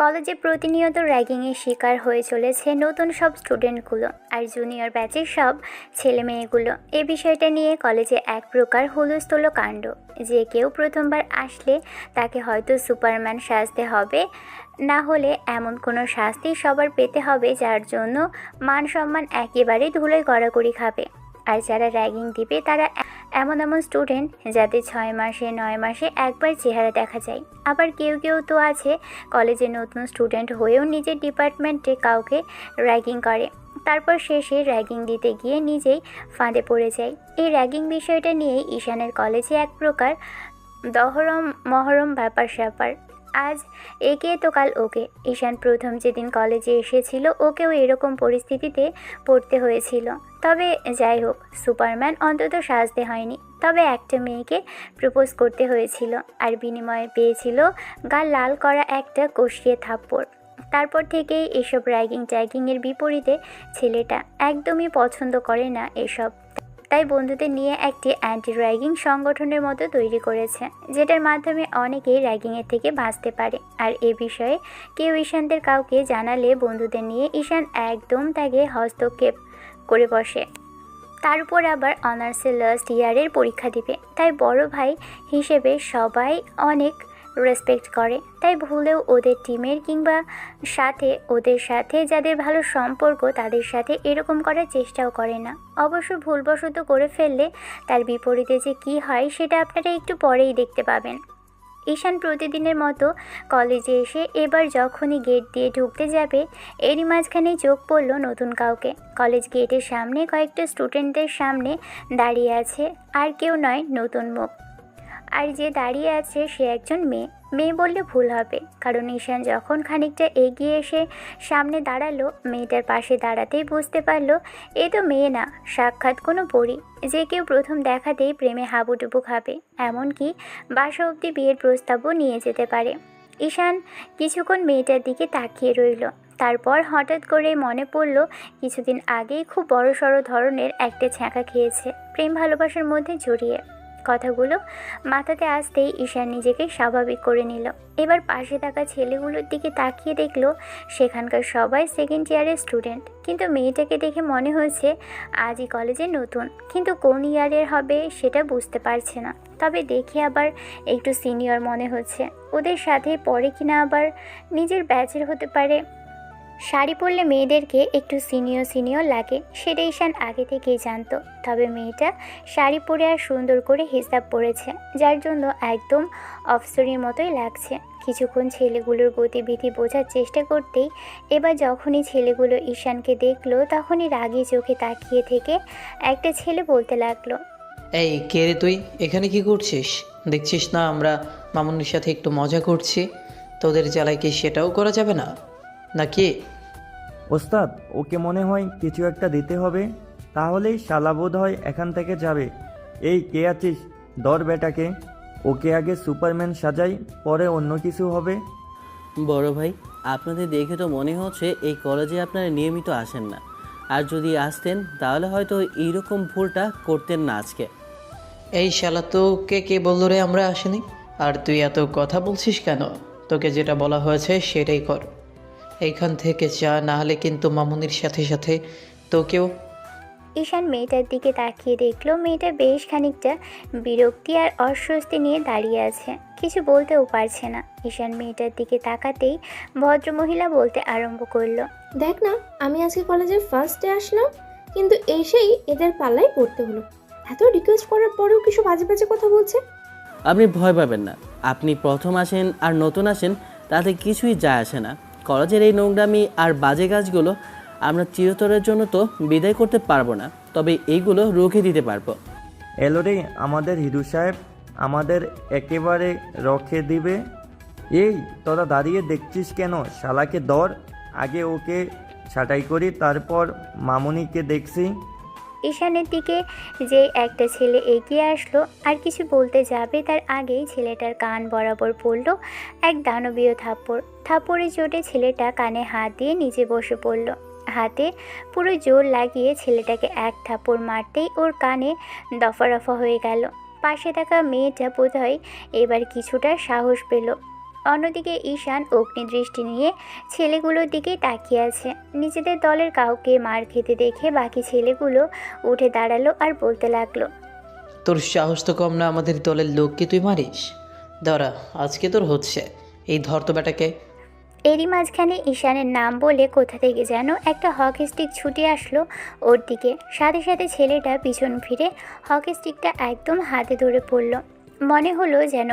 কলেজে প্রতিনিয়ত র্যাগিংয়ের শিকার হয়ে চলেছে নতুন সব স্টুডেন্টগুলো আর জুনিয়র ব্যাচের সব ছেলেমেয়েগুলো। এই বিষয়টা নিয়ে কলেজে এক প্রকার হুলস্থুল কাণ্ড। যে কেউ প্রথমবার আসলে তাকে হয়তো সুপারম্যান সাজতে হবে, না হলে এমন কোনো শাস্তি সবার পেতে হবে যার জন্য মান সম্মান একেবারে ধুলোয় গড়াগড়ি খাবে। আর যারা র্যাগিং দিবে তারা এমন এমন স্টুডেন্ট যাদের 6 মাসে 9 মাসে একবার চেহারা দেখা যায়। আবার কেউ কেউ তো আছে কলেজে নতুন স্টুডেন্ট হয়েও নিজের ডিপার্টমেন্টে কাউকে র্যাগিং করে, তারপর শেষে র্যাগিং দিতে গিয়ে নিজেই ফাঁদে পড়ে যায়। এই র্যাগিং বিষয়টা নিয়েই ঈশানের কলেজে এক প্রকার দহরম মহরম ব্যাপার স্যাপার। আজ একে তো কাল ওকে। ঈশান প্রথম যেদিন কলেজে এসেছিল ওকেও এরকম পরিস্থিতিতে পড়তে হয়েছিল। তবে যাই হোক, সুপারম্যান অন্তত সাজতে হয়নি। তবে একটা মেয়েকে প্রপোজ করতে হয়েছিল আর বিনিময়ে পেয়েছিল গাল লাল করা একটা কষিয়ে থাপ্পড়। তারপর থেকেই এসব র্যাগিং ট্যাগিংয়ের বিপরীতে ছেলেটা একদমই পছন্দ করে না এসব। তাই বন্ধুদের নিয়ে একটি অ্যান্টি র্যাগিং সংগঠনের মতো তৈরি করেছে, যেটার মাধ্যমে অনেকেই র্যাগিংয়ের থেকে বাঁচতে পারে। আর এ বিষয়ে কেউ ঈশানদের কাউকে জানালে বন্ধুদের নিয়ে ঈশান একদম তাকে হস্তক্ষেপ করে বসে। তার উপর আবার অনার্সের লাস্ট ইয়ারের পরীক্ষা দিবে, তাই বড় ভাই হিসেবে সবাই অনেক রেসপেক্ট করে। তাই ভুলেও ওদের টিমের কিংবা ওদের সাথে যাদের ভালো সম্পর্ক তাদের সাথে এরকম করার চেষ্টাও করে না। অবশ্য ভুলবশত করে ফেললে তার বিপরীতে যে কী হয় সেটা আপনারা একটু পরেই দেখতে পাবেন। ঈশান প্রতিদিনের মতো কলেজে এসে এবার যখনই গেট দিয়ে ঢুকতে যাবে এরই মাঝখানে চোখ পড়ল নতুন কাউকে। কলেজ গেটের সামনে কয়েকটা স্টুডেন্টদের সামনে দাঁড়িয়ে আছে আর কেউ নয়, নতুন মুখ। আর যে দাঁড়িয়ে আছে সে একজন মেয়ে। মেয়ে বললে ভুল হবে, কারণ ঈশান যখন খানিকটা এগিয়ে এসে সামনে দাঁড়ালো, মেয়েটার পাশে দাঁড়াতেই বুঝতে পারলো এ তো মেয়ে না, সাক্ষাৎ কোনো পরী, যে কেউ প্রথম দেখাতেই প্রেমে হাবুডুবু খাবে, এমনকি বাসা অবধি বিয়ের প্রস্তাবও নিয়ে যেতে পারে। ঈশান কিছুক্ষণ মেয়েটার দিকে তাকিয়ে রইল। তারপর হঠাৎ করে মনে পড়ল কিছুদিন আগেই খুব বড়সড় ধরনের একটা ছ্যাঁকা খেয়েছে প্রেম ভালোবাসার মধ্যে জড়িয়ে। কথাগুলো মাথাতে আসতেই ঈশান নিজেকে স্বাভাবিক করে নিল। এবার পাশে থাকা ছেলেগুলোর দিকে তাকিয়ে দেখলো সেখানকার সবাই সেকেন্ড ইয়ারের স্টুডেন্ট, কিন্তু মেয়েটাকে দেখে মনে হয়েছে আজই কলেজে নতুন, কিন্তু কোন ইয়ারের হবে সেটা বুঝতে পারছে না। তবে দেখে আবার একটু সিনিয়র মনে হচ্ছে, ওদের সাথে পড়ে কিনা আবার নিজের ব্যাচের হতে পারে। শাড়ি পরলে মেয়েদেরকে একটু সিনিয়র লাগে, সেটা ঈশান আগে থেকেই জানতো। তবে মেয়েটা শাড়ি পরে আর সুন্দর করে হিজাব পরেছে, যার জন্য একদম অফিসারের মতোই লাগছে। কিছুক্ষণ ছেলেগুলোর গতিবিধি বোঝার চেষ্টা করতেই এবার যখনই ছেলেগুলো ঈশানকে দেখলো তখনই রাগী চোখে তাকিয়ে থেকে একটা ছেলে বলতে লাগলো, এই কে রে তুই? এখানে কি করছিস? দেখছিস না আমরা মামুনির সাথে একটু মজা করছি? তোদের জ্বালায় কি সেটাও করা যাবে না নাকি? ওস্তাদ, ওকে মনে হয় কিছু একটা দিতে হবে, তাহলেই শালা বোধ হয় এখান থেকে যাবে। এই কে আছিস? ধর বেটাকে, ওকে আগে সুপারম্যান সাজাই, পরে অন্য কিছু হবে। বড় ভাই, আপনাদের দেখে তো মনে হচ্ছে এই কলেজে আপনারা নিয়মিত আসেন না, আর যদি আসতেন তাহলে হয়তো এইরকম ভুলটা করতেন না আজকে। এই শালা তো কে বললো রে আমরা আসিনি? আর তুই এত কথা বলছিস কেন? তোকে যেটা বলা হয়েছে সেটাই কর। এইখান থেকে যা, না হলে কিন্তু মামুনির সাথে সাথে তোকেও। ঈশান মেয়েটার দিকে তাকিয়ে দেখলো মেয়েটা বেশ খানিকটা বিরক্তি আর অস্বস্তি নিয়ে দাঁড়িয়ে আছে, কিছু বলতেও পারছে না। ঈশান মেয়েটার দিকে তাকাতেই ভদ্রমহিলা বলতে আরম্ভ করলো, দেখ না, আমি আজকে কলেজে ফার্স্ট ডে আসলাম, কিন্তু এসেই এদের পাল্লায় পড়তে হলো। এত রিকোয়েস্ট করার পরেও কিছু বাজে বাজে কথা বলছে। আপনি ভয় পাবেন না, আপনি প্রথম আসেন আর নতুন আসেন তাতে কিছুই যায় আসে না। কলেজের এই নোংরামি আর বাজে কাজগুলো আমরা চিরতরের জন্য তো বিদায় করতে পারবো না, তবে এইগুলো রুখে দিতে পারবো। এলো রে আমাদের হিরু সাহেব, আমাদের একেবারে রক্ষে দিবে। এই তোরা দাঁড়িয়ে দেখছিস কেন? শালাকে ধর, আগে ওকে ছাঁটাই করি, তারপর মামুনিকে দেখছি। ঈশানের দিকে যে একটা ছেলে এগিয়ে আসলো আর কিছু বলতে যাবে তার আগেই ছেলেটার কান বরাবর পড়ল এক দানবীয় থাপ্পড়। থাপ্পড়ের চোটে ছেলেটা কানে হাত দিয়ে নিচে বসে পড়ল। হাতে পুরো জোর লাগিয়ে ছেলেটাকে এক থাপ্পড় মারতেই ওর কানে দফা রফা হয়ে গেল। পাশে থাকা মেয়েটা বোধহয় এবার কিছুটা সাহস পেল। অন্যদিকে ঈশান অগ্নিদৃষ্টি নিয়ে ছেলেগুলোর দিকে তাকিয়ে আছে। নিজেদের দলের কাউকে মার খেতে দেখে বাকি ছেলেগুলো উঠে দাঁড়ালো আর বলতে লাগলো, তোর সাহস তো কম না, আমাদের দলের লোককে তুই মারিস? দাঁড়া, আজকে তোর হচ্ছে। এই ধর তো বেটাকে। এরই মাঝখানে ঈশানের নাম বলে কোথা থেকে যেন একটা হকি স্টিক ছুটে আসলো ওর দিকে। সাথে সাথে ছেলেটা পিছন ফিরে হকি স্টিকটা একদম হাতে ধরে পড়ল। মনে হলো যেন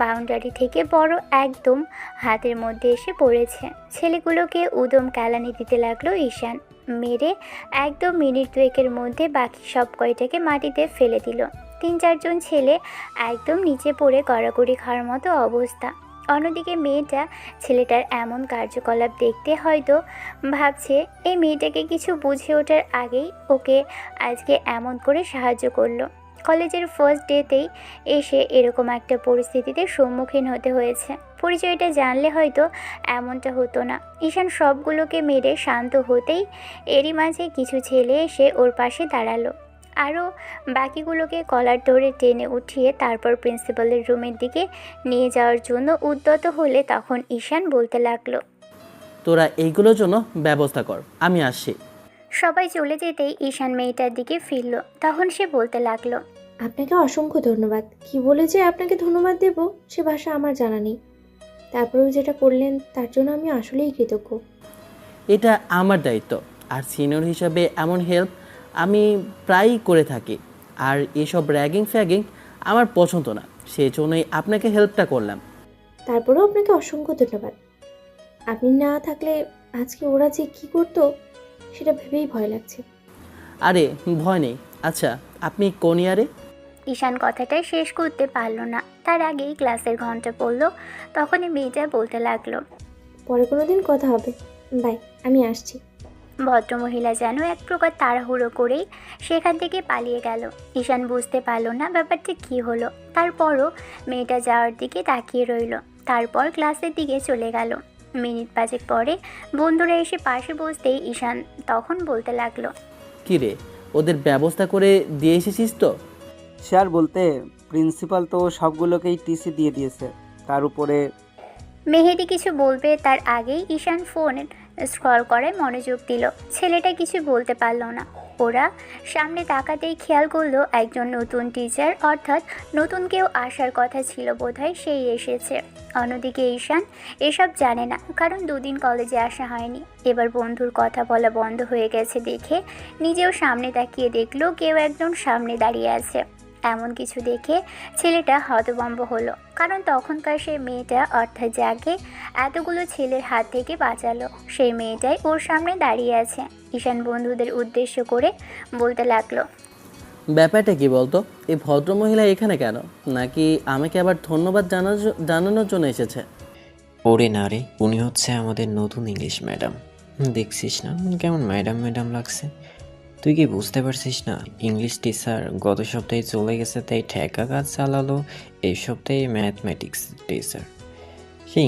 বাউন্ডারি থেকে বড় একদম হাতের মধ্যে এসে পড়েছে। ছেলেগুলোকে উদম কেলানি দিতে লাগলো ঈশান। মেরে একদম মিনিট দুয়েকের মধ্যে বাকি সব কয়টাকে মাটিতে ফেলে দিল। 3-4 জন ছেলে একদম নিচে পড়ে গড়াগড়ি খাওয়ার মতো অবস্থা। অন্যদিকে মেয়েটা ছেলেটার এমন কার্যকলাপ দেখতে হয়তো ভাবছে এই মেয়েটাকে কিছু বুঝে ওঠার আগেই ওকে আজকে এমন করে সাহায্য করলো। কলেজের ফার্স্ট ডেতেই এসে এরকম একটা পরিস্থিতিতে সম্মুখীন হতে হয়েছে। পরিচয়টা জানলে হয়তো এমনটা হতো না। ঈশান সবগুলোকে মেরে শান্ত হতেই এরই মাঝে কিছু ছেলে এসে ওর পাশে দাঁড়ালো। আরও বাকিগুলোকে কলার ধরে টেনে উঠিয়ে তারপর প্রিন্সিপালের রুমের দিকে নিয়ে যাওয়ার জন্য উদ্যত হলে তখন ঈশান বলতে লাগলো, তোরা এইগুলোর জন্য ব্যবস্থা কর, আমি আসছি। সবাই চলে যেতেই ঈশান মেয়েটার দিকে ফিরল। তখন সে বলতে লাগলো, আপনাকে অসংখ্য ধন্যবাদ। কি বলে যে আপনাকে ধন্যবাদ দেব সে ভাষা আমার জানা নেই। তারপরেও যেটা করলেন তার জন্য আমি আসলেই কৃতজ্ঞ। এটা আমার দায়িত্ব, আর সিনিয়র হিসাবে এমন হেল্প আমি প্রায়ই করে থাকি। আর এসব র্যাগিং ফ্যাগিং আমার পছন্দ না, সেই জন্যই আপনাকে হেল্পটা করলাম। তারপরেও আপনাকে অসংখ্য ধন্যবাদ। আপনি না থাকলে আজকে ওরা যে কী করতো সেটা ভেবেই ভয় লাগছে। আরে ভয় নেই। আচ্ছা, আপনি কোন ইয়ারে? ঈশান কথাটা শেষ করতে পারল না, তার আগেই ক্লাসের ঘন্টা পড়লো। তখনই মেয়েটা বলতে লাগলো, পরে কোনো দিন কথা হবে, বাই, আমি আসছি। ভদ্রমহিলা যেন এক প্রকার তাড়াহুড়ো করেই সেখান থেকে পালিয়ে গেল। ঈশান বুঝতে পারল না ব্যাপারটা কী হলো। তারপরও মেয়েটা যাওয়ার দিকে তাকিয়ে রইল। তারপর ক্লাসের দিকে চলে গেল। মিনিট 5 পরে বন্ধুরা এসে পাশে বসতেই ঈশান তখন বলতে লাগলো, কী রে, ওদের ব্যবস্থা করে দিয়ে এসেছিস তো? স্যার বলতে প্রিন্সিপাল তো সবগুলোকেই টিসি দিয়ে দিয়েছে। তার উপরে মেহেদি কিছু বলবে তার আগেই ঈশান ফোন স্ক্রল করায় মনোযোগ দিল। ছেলেটা কিছু বলতে পারল না। ওরা সামনে তাকাতেই খেয়াল করলো একজন নতুন টিচার, অর্থাৎ নতুন কেউ আসার কথা ছিল বোধহয়, সেই এসেছে। অন্যদিকে ঈশান এসব জানে না, কারণ 2 দিন কলেজে আসা হয়নি। এবার বন্ধুর কথা বলা বন্ধ হয়ে গেছে দেখে নিজেও সামনে তাকিয়ে দেখলো কেউ একজন সামনে দাঁড়িয়ে আছে। এমন কিছু দেখে ছেলেটা হতভম্ব হলো, কারণ তখনকার সেই মেয়েটা, অর্থাৎ যাকে এতগুলো ছেলের হাত থেকে বাঁচালো, সেই মেয়েটাই ওর সামনে দাঁড়িয়ে আছে। ঈশান বন্ধুদের উদ্দেশ্য করে বলতে লাগলো, ব্যাপারটা কি বলতো? এই ভদ্রমহিলা এখানে কেন? নাকি আমাকে আবার ধন্যবাদ জানানোর জন্য এসেছে? ওরে না রে, উনি হচ্ছে আমাদের নতুন ইংলিশ ম্যাডাম। দেখছিস না কেমন ম্যাডাম ম্যাডাম লাগছে? তুই কি বুঝতে পারছিস না? ইংলিশ টিচার গত সপ্তাহে চলে গেছে, তাই ঠেকা কাজ চালালো। এই সপ্তাহে ম্যাথমেটিক্স টিচার, সে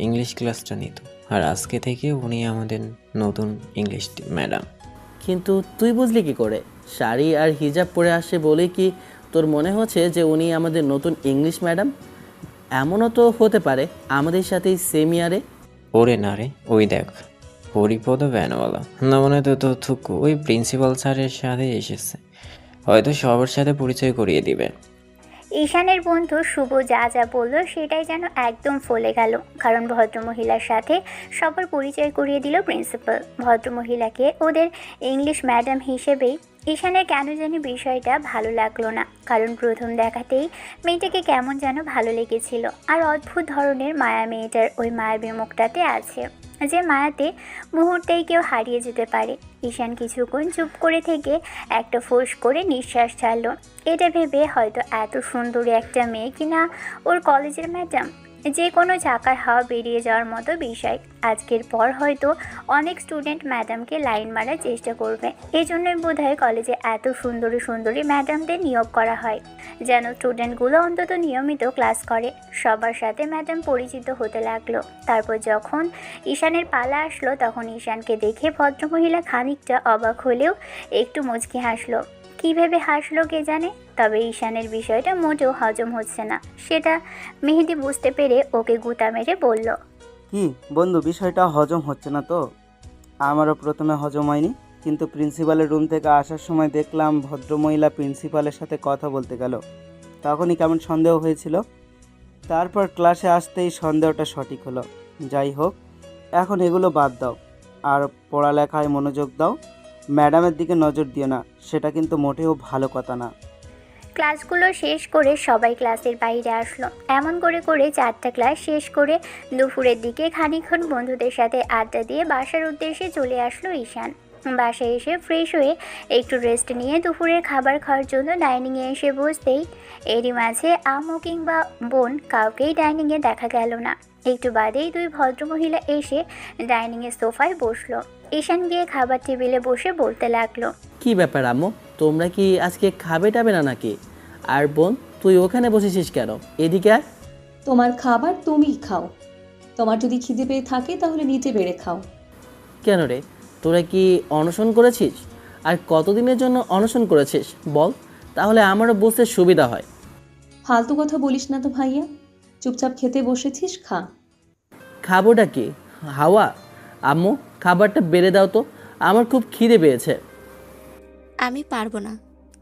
ইংলিশ ক্লাসটা নিত, আর আজকে থেকে উনি আমাদের নতুন ইংলিশ ম্যাডাম। কিন্তু তুই বুঝলি কি করে? শাড়ি আর হিজাব পরে আসে বলে কি তোর মনে হচ্ছে যে উনি আমাদের নতুন ইংলিশ ম্যাডাম? এমনও তো হতে পারে আমাদের সাথেই সেম ইয়ারে। ওরে না রে, ওই দেখ হরিপদ ভ্যানওয়ালা, না মনে তো থুকু ওই প্রিন্সিপাল স্যারের সাথে এসেছে, হয়তো সবার সাথে পরিচয় করিয়ে দিবে। ঈশানের বন্ধু শুভ যা যা বললো সেটাই যেন একদম ফলে গেল, কারণ ভদ্রমহিলার সাথে সবার পরিচয় করিয়ে দিল প্রিন্সিপাল। ভদ্রমহিলাকে ওদের ইংলিশ ম্যাডাম হিসেবেই ঈশানের কেন জানি বিষয়টা ভালো লাগলো না, কারণ প্রথম দেখাতেই মেয়েটাকে কেমন যেন ভালো লেগেছিল। আর অদ্ভুত ধরনের মায়া মেয়েটার ওই মায়াবী মুখটাতে আছে, যে মায়াতে মুহূর্তেই কেউ হারিয়ে যেতে পারে। ঈশান কিছুক্ষণ চুপ করে থেকে একটা ফোঁস করে নিঃশ্বাস ছাড়লো। এটা ভেবে হয়তো এত সুন্দরী একটা মেয়ে কিনা ওর কলেজের ম্যাডাম, যে কোনো চাকার হাওয়া বেরিয়ে যাওয়ার মতো বিষয়। আজকের পর হয়তো অনেক স্টুডেন্ট ম্যাডামকে লাইন মারার চেষ্টা করবে। এই জন্যই বোধহয় কলেজে এত সুন্দরী সুন্দরী ম্যাডামদের নিয়োগ করা হয়, যেন স্টুডেন্টগুলো অন্তত নিয়মিত ক্লাস করে। সবার সাথে ম্যাডাম পরিচিত হতে লাগলো। তারপর যখন ঈশানের পালা আসলো, তখন ঈশানকে দেখে ভদ্রমহিলা খানিকটা অবাক হলেও একটু মুচকি হাসলো। কী ভেবে হাসলো কে জানে। তবে ঈশানের বিষয়টা মোটেও হজম হচ্ছে না, সেটা মেহেদি বুঝতে পেরে ওকে গুতা মেরে বলল, কি বন্ধু, বিষয়টা হজম হচ্ছে না তো? আমারও প্রথমে হজম হয়নি, কিন্তু প্রিন্সিপালের রুম থেকে আসার সময় দেখলাম ভদ্রমহিলা প্রিন্সিপালের সাথে কথা বলতে গেল। তখনই কেমন সন্দেহ হয়েছিল। তারপর ক্লাসে আসতেই সন্দেহটা সঠিক হলো। যাই হোক, এখন এগুলো বাদ দাও আর পড়ালেখায় মনোযোগ দাও। ম্যাডামের দিকে নজর দিও না, সেটা কিন্তু মোটেও ভালো কথা না। ক্লাসগুলো শেষ করে সবাই ক্লাসের বাইরে আসলো। এমন করে করে 4টা ক্লাস শেষ করে দুপুরের দিকে খানিকক্ষণ বন্ধুদের সাথে আড্ডা দিয়ে বাসার উদ্দেশ্যে চলে আসলো ঈশান। বাসায় এসে ফ্রেশ হয়ে একটু রেস্ট নিয়ে দুপুরের খাবার খাওয়ার জন্য ডাইনিংয়ে এসে বসতেই এরই মাঝে আম্মু কিংবা বোন কাউকেই ডাইনিংয়ে দেখা গেল না। একটু বাদেই 2 ভদ্রমহিলা এসে ডাইনিংয়ের সোফায় বসলো। ঈশান গিয়ে খাবার টেবিলে বসে বলতে লাগলো, কি ব্যাপার আম্মু, তোমরা কি আজকে খাবে টাবে না নাকি? আর বোন, তুই ওখানে বসেছিস কেন? এদিকে আয়। তোমার খাবার তুমিই খাও। তোমার যদি খিদে পেয়ে থাকে তাহলে নিচে বেড়ে খাও। কেন রে, তোরা কি অনশন করেছিস? আর কতদিনের জন্য অনশন করেছিস বল, তাহলে আমারও বুঝতে সুবিধা হয়। ফালতু কথা বলিস না তো ভাইয়া, চুপচাপ খেতে বসেছিস, খা। খাবোটা কি? হাওয়া? আম্মু, খাবারটা বেড়ে দাও তো, আমার খুব খিদে পেয়েছে। আমি পারবো না,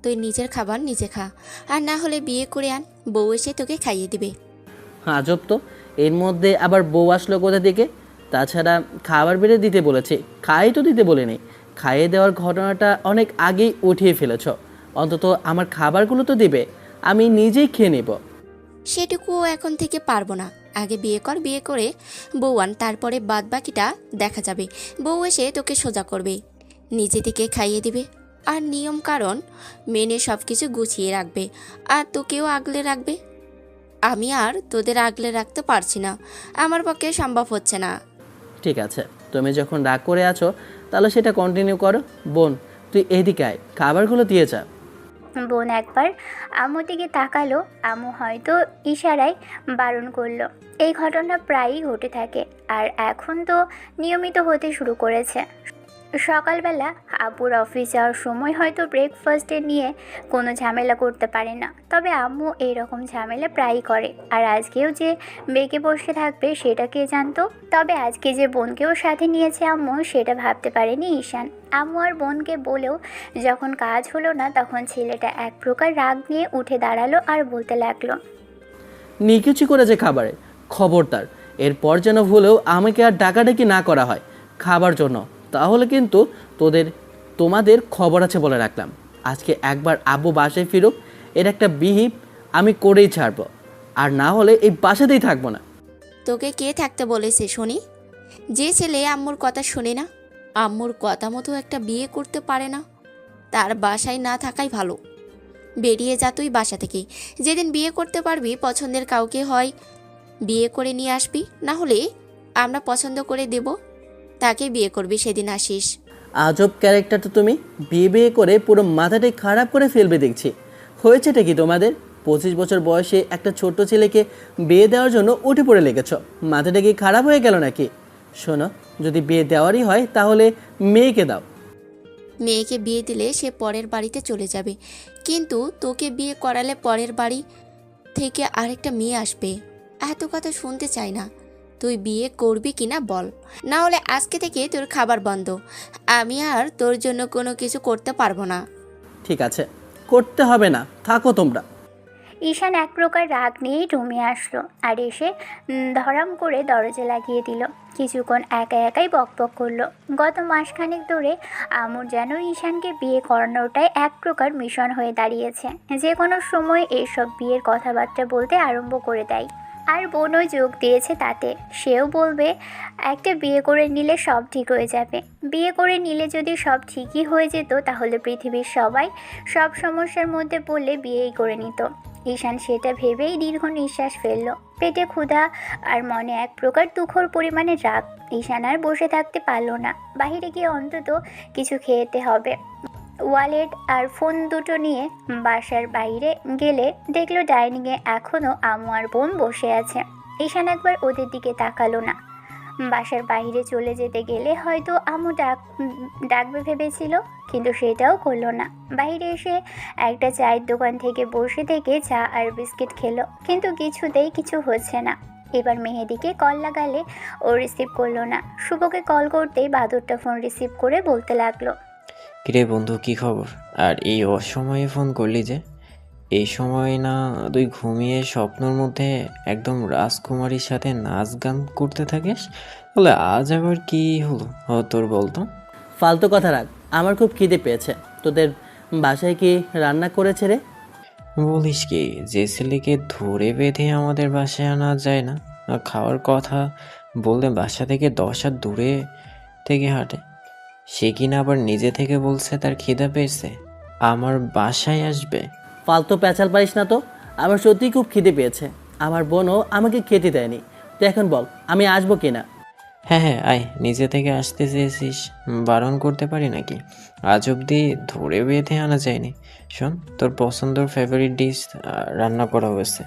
তুই নিজের খাবার নিজে খা, আর না হলে বিয়ে করে আন, বউ এসে তোকে খাইয়ে দিবে। আজব তো, এর মধ্যে আবার বউ আসলো কোথা থেকে? তাছাড়া খাবার বেড়ে দিতে বলেছে, খাই তো দিতে বলিনি। খাইয়ে দেওয়ার ঘটনাটা অনেক আগেই উঠিয়ে ফেলেছ। অন্তত আমার খাবারগুলো তো দিবে, আমি নিজেই খেয়ে নেব। সেটুকুও এখন থেকে পারবো না। আগে বিয়ে কর, বিয়ে করে বউ আন, তারপরে বাদ বাকিটা দেখা যাবে। বউ এসে তোকে সোজা করবে, নিজে থেকে খাইয়ে দিবে, আর নিয়ম কারণ মেনে সব কিছু গুছিয়ে রাখবে, আর তোকেও আগলে রাখবে। আমি আর তোদের আগলে রাখতে পারছি না, আমার পক্ষে সম্ভব হচ্ছে না। ঠিক আছে, তুমি যখন রাগ করে আছো তাহলে সেটা কন্টিনিউ করো। বোন, তুই এদিকে আয়, খাবারগুলো দিয়ে যা। বোন একবার আম্মুর দিকে তাকালো। আম্মু হয়তো ইশারায় বারণ করলো। এই ঘটনা প্রায়ই ঘটে থাকে, আর এখন তো নিয়মিত হতে শুরু করেছে। সকালবেলা আব্বুর অফিস যাওয়ার সময় হয়তো ব্রেকফাস্টে নিয়ে কোনো ঝামেলা করতে পারে না, তবে আম্মু এইরকম ঝামেলা প্রায়ই করে। আর আজকেও যে বেঁকে বসে থাকবে সেটা কে জানতো। তবে আজকে যে বোনকেও সাথে নিয়েছে আম্মু, সেটা ভাবতে পারেনি ঈশান। আম্মু আর বোনকে বলেও যখন কাজ হলো না, তখন ছেলেটা এক প্রকার রাগ নিয়ে উঠে দাঁড়ালো আর বলতে লাগলো, নিকুচি করেছে খাবারে, খবরদার এরপর যেন ভুলেও আমাকে আর ডাকাডাকি না করা হয় খাবার জন্য, তাহলে কিন্তু তোমাদের খবর আছে বলে রাখলাম। আজকে একবার আব্বু বাসায় ফিরুক, এর একটা বিহিব আমি করেই ছাড়বো, আর না হলে এই বাসাতেই থাকবো না। তোকে কে থাকতে বলেছে শুনি? যে ছেলে আম্মুর কথা শোনে না, আম্মুর কথা মতো একটা বিয়ে করতে পারে না, তার বাসায় না থাকাই ভালো। বেরিয়ে যা তুই বাসা থেকে। যেদিন বিয়ে করতে পারবি, পছন্দের কাউকে হয় বিয়ে করে নিয়ে আসবি, না হলে আমরা পছন্দ করে দেব, তাকে বিয়ে করবি, সেদিন আসিস। আজব ক্যারেক্টার তো তুমি, বিয়ে বিয়ে করে পুরো মাথাটাই খারাপ করে ফেলবে দেখছি। হয়েছেটা কি তোমাদের? 25 বছর বয়সে একটা ছোট্ট ছেলেকে বিয়ে দেওয়ার জন্য উঠে পড়ে লেগেছ, মাথাটা কি খারাপ হয়ে গেল নাকি? শোনো, যদি বিয়ে দেওয়ারই হয় তাহলে মেয়েকে দাও। মেয়েকে বিয়ে দিলে সে পরের বাড়িতে চলে যাবে, কিন্তু তোকে বিয়ে করালে পরের বাড়ি থেকে আরেকটা মেয়ে আসবে। এত কথা শুনতে চাই না, তুই বিয়ে করবি কিনা বল, না হলে আজকে থেকে তোর খাবার বন্ধ। আমি আর তোর জন্য কোনো কিছু করতে পারবো না। ঠিক আছে, করতে হবে না, থাকো তোমরা। ঈশান এক প্রকার রাগ নিয়েই রুমে আসলো আর এসে ধরাম করে দরজা লাগিয়ে দিল। কিছুক্ষণ একা একাই বকবক করলো। গত মাসখানেক ধরে আমুর যেন ঈশানকে বিয়ে করানোটাই এক প্রকার মিশন হয়ে দাঁড়িয়েছে। যে কোনো সময় এইসব বিয়ের কথাবার্তা বলতে আরম্ভ করে দেয়, আর বোনও যোগ দিয়েছে তাতে। সেও বলবে একটা বিয়ে করে নিলে সব ঠিক হয়ে যাবে। বিয়ে করে নিলে যদি সব ঠিকই হয়ে যেত, তাহলে পৃথিবীর সবাই সব সমস্যার মধ্যে পড়লে বিয়েই করে নিত। ঈশান সেটা ভেবেই দীর্ঘ নিঃশ্বাস ফেলল। পেটে ক্ষুধা আর মনে এক প্রকার তুখর পরিমাণে রাগ। ঈশান আর বসে থাকতে পারল না, বাইরে গিয়ে অন্তত কিছু খেতে হবে। ওয়ালেট আর ফোন দুটো নিয়ে বাসার বাইরে গেলে দেখলো ডাইনিংয়ে এখনও আম্মু আর বোন বসে আছে। ঈশান একবার ওদের দিকে তাকালো না। বাসার বাইরে চলে যেতে গেলে হয়তো আম্মু ডাকবে ভেবেছিল, কিন্তু সেটাও করলো না। বাইরে এসে একটা চায়ের দোকান থেকে বসে থেকে চা আর বিস্কিট খেলো, কিন্তু কিছুতেই কিছু হচ্ছে না। এবার মেহেদিকে কল লাগালে ও রিসিভ করলো না। শুভকে কল করতেই বাদরটা ফোন রিসিভ করে বলতে লাগলো, কিরে বন্ধু, কি খবর? আর এই অসময়ে ফোন করলি যে? এই সময় না তুই ঘুমিয়ে স্বপ্নের মধ্যে একদম রাজকুমারীর সাথে নাচ গান করতে থাকিস? বলে আজ আবার কি হলো তোর বলতো? ফালতু কথা রাখ, আমার খুব খিদে পেয়েছে। তোদের বাসায় কি রান্না করেছে রে? বলিস কি, যে ছেলেকে ধরে বেঁধে আমাদের বাসায় আনা যায় না, আর খাওয়ার কথা বললে বাসা থেকে 10 হাত দূরে থেকে হাঁটে, সে কিনা আবার নিজে থেকে বলছে তার খিদা পেয়েছে, আমার বাসায় আসবে। ফালতু প্যাচাল পারিস না তো, আমার সত্যিই খুব খিদে পেয়েছে। আমার বোনও আমাকে খেতে দেয়নি। তো এখন বল আমি আসবো কিনা? হ্যাঁ হ্যাঁ আয়, নিজে থেকে আসতে চেয়েছিস, বারণ করতে পারি নাকি? আজ অবধি ধরে বেঁধে আনা যায়নি। শোন, তোর পছন্দের ফেভারিট ডিশ রান্না করা হয়েছে,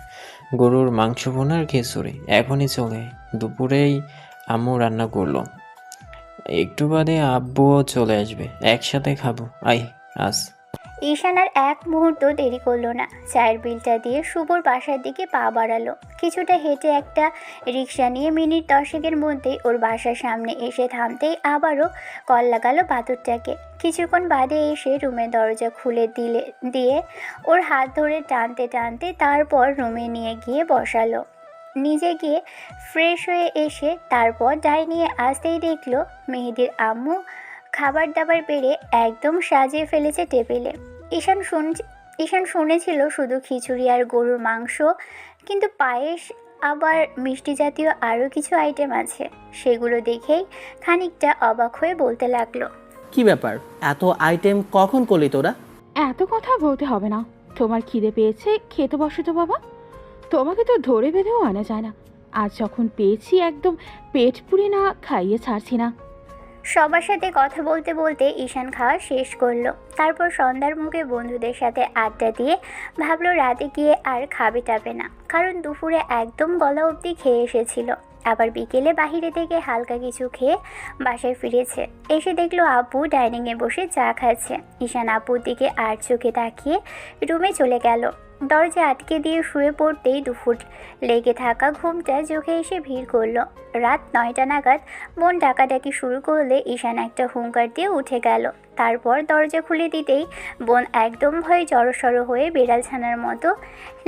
গরুর মাংস ভুনা আর খিচুড়ি। এখনই চলে আয়। দুপুরেই আম্মু রান্না করলো, একটু বাদে আব্বুও চলে আসবে, একসাথে খাবো। আয় আস। ঈশান আর এক মুহূর্ত দেরি করলো না। চায়ের বিলটা দিয়ে শুভর বাসার দিকে পা বাড়ালো। কিছুটা হেঁটে একটা রিক্সা নিয়ে মিনিট 10-এর মধ্যেই ওর বাসার সামনে এসে থামতেই আবারও কল লাগালো বাদুরটাকে। কিছুক্ষণ বাদে এসে রুমের দরজা খুলে দিয়ে ওর হাত ধরে টানতে টানতে তারপর রুমে নিয়ে গিয়ে বসালো। নিজে গিয়ে ফ্রেশ হয়ে এসে তারপর ডাইনিংয়ে আসতেই দেখলো মেহেদির আম্মু খাবার দাবার বেড়ে একদম সাজিয়ে ফেলেছে টেবিলে। ঈশান শুনেছিল শুধু খিচুড়ি আর গরুর মাংস, কিন্তু পায়েস আবার মিষ্টি জাতীয় আরও কিছু আইটেম আছে। সেগুলো দেখেই খানিকটা অবাক হয়ে বলতে লাগলো, কি ব্যাপার, এত আইটেম কখন করলি তোরা? এত কথা বলতে হবে না। তোমার খিদে পেয়েছে, খেতে বসো তো বাবা। তোমাকে তো ধরে বেঁধেও আনা যায় না। আজ যখন পেয়েছি একদম পেট পুড়ে না খাইয়ে ছাড়ছি না। সবার সাথে কথা বলতে বলতে ঈশান খাওয়া শেষ করলো। তারপর সন্ধ্যার মুখে বন্ধুদের সাথে আড্ডা দিয়ে ভাবলো রাতে গিয়ে আর খাবে টাবে না, কারণ দুপুরে একদম গলা অবধি খেয়ে এসেছিল। আবার বিকেলে বাইরে থেকে হালকা কিছু খেয়ে বাসায় ফিরেছে। এসে দেখলো আব্বু ডাইনিংয়ে বসে চা খাচ্ছে। ঈশান আব্বুর দিকে আর চোখে তাকিয়ে রুমে চলে গেল। দরজা আটকে দিয়ে শুয়ে পড়তেই দুপুর লেগে থাকা ঘুমটা চোখে এসে ভিড় করলো। রাত 9টা নাগাদ বোন ডাকাডাকি শুরু করলে ঈশান একটা হুঙ্কার দিয়ে উঠে গেল। তারপর দরজা খুলে দিতেই বোন একদম ভয়ে জড়সড় হয়ে বেড়াল ছানার মতো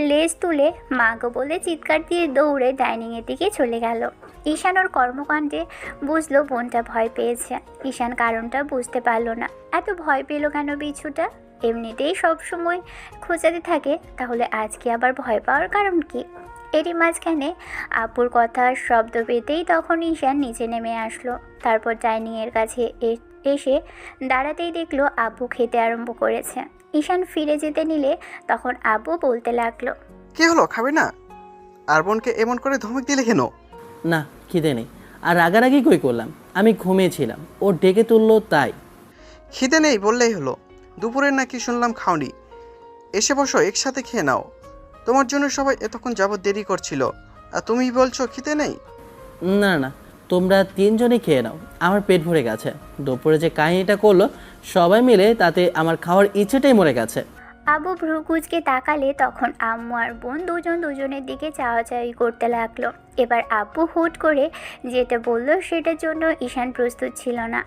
লেজ তুলে মাগো বলে চিৎকার দিয়ে দৌড়ে ডাইনিংয়ের দিকে চলে গেল। ঈশান ওর কর্মকাণ্ডে বুঝলো বোনটা ভয় পেয়েছে। ঈশান কারণটা বুঝতে পারলো না, এত ভয় পেল কেন বিচ্ছুটা? এমনিতেই সবসময় খোঁজাতে থাকে, তাহলে আজকে আবার ভয় পাওয়ার কারণ কি? এরই মাঝখানে আপুর কথার শব্দ পেতেই তখন ঈশান নিচে নেমে আসলো। তারপর ডাইনিংয়ের কাছে এসে দাঁড়াতেই দেখলো আব্বু খেতে আরম্ভ করেছে। ঈশান ফিরে যেতে নিলে তখন আব্বু বলতে লাগলো, কি হলো, খাবে না? আর বোনকে এমন করে ধমক দিলে কেন? না, খিদে নেই। আর রাগারাগি কই করলাম? আমি ঘুমিয়েছিলাম, ও ডেকে তুললো তাই। খিদে নেই বললেই হলো। দুপুরের নাকি শুনলাম খাওনি। এসে বসো, একসাথে খেয়ে নাও। তোমার জন্য সবাই এতক্ষণ যাবত দেরি করছিল, আর তুমি বলছো খিদে নেই? না না, তোমরা 3 জনই খেয়ে নাও, আমার পেট ভরে গেছে। দুপুরে যে কাহিনীটা করলো সবাই মিলে, তাতে আমার খাওয়ার ইচ্ছেটাই মরে গেছে। আব্বু ভ্রু কুঁচকে তাকালে তখন আম্মু আর বোন দুজনের দিকে চাওয়াচাওয়ি করতে লাগলো। এবার আব্বু হুট করে যেটা বললো সেটার জন্য ঈশান প্রস্তুত ছিল না।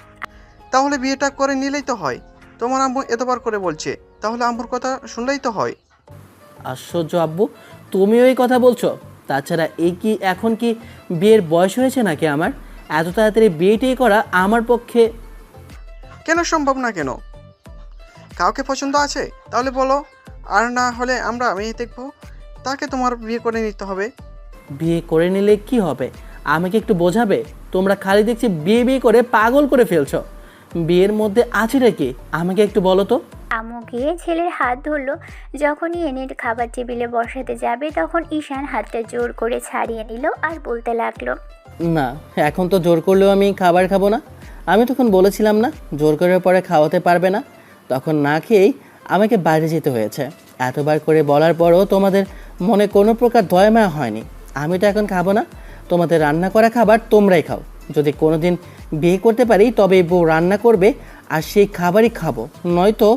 তাহলে বিয়েটা করে নিলেই তো হয়। তোমার আম্মু এতবার করে বলছে, তাহলে আম্মুর কথা শুনলেই তো হয়। আশ্চর্য আব্বু, তুমিও এই কথা বলছো? তাছাড়া এখন কি বিয়ের বয়স হয়েছে নাকি আমার? এত তাড়াতাড়ি বিয়েটাই করা আমার পক্ষে কেন সম্ভব না? কেন? কাউকে পছন্দ আছে তাহলে বলো, আর না হলে আমরা মেয়ে দেখবো, তাকে তোমার বিয়ে করে নিতে হবে। বিয়ে করে নিলে কি হবে? আমাকে একটু বোঝাবে? তোমরা খালি দেখছি বিয়ে করে পাগল করে ফেলছো। বিয়ের মধ্যে আছেটা কি আমাকে একটু বলো তো। আম্মু গিয়ে ছেলের হাত ধরলো। যখনই এনে খাবার টেবিলে বসাতে যাবে তখন ঈশান হাতটা জোর করে ছাড়িয়ে নিল আর বলতে লাগলো, না, এখন তো জোর করলেও আমি খাবার খাবো না। আমি তখন বলেছিলাম না জোর করার পরে খাওয়াতে পারবে না, তখন না খেয়েই আমাকে বাইরে যেতে হয়েছে। এতবার করে বলার পরও তোমাদের মনে কোনো প্রকার দয়ামায়া হয়নি। আমি তো এখন খাবো না, তোমাদের রান্না করা খাবার তোমরাই খাও। যদি কোনো দিন বিয়ে করতে পারি তবে বউ রান্না করবে আর সেই খাবারই খাবো, নয়তো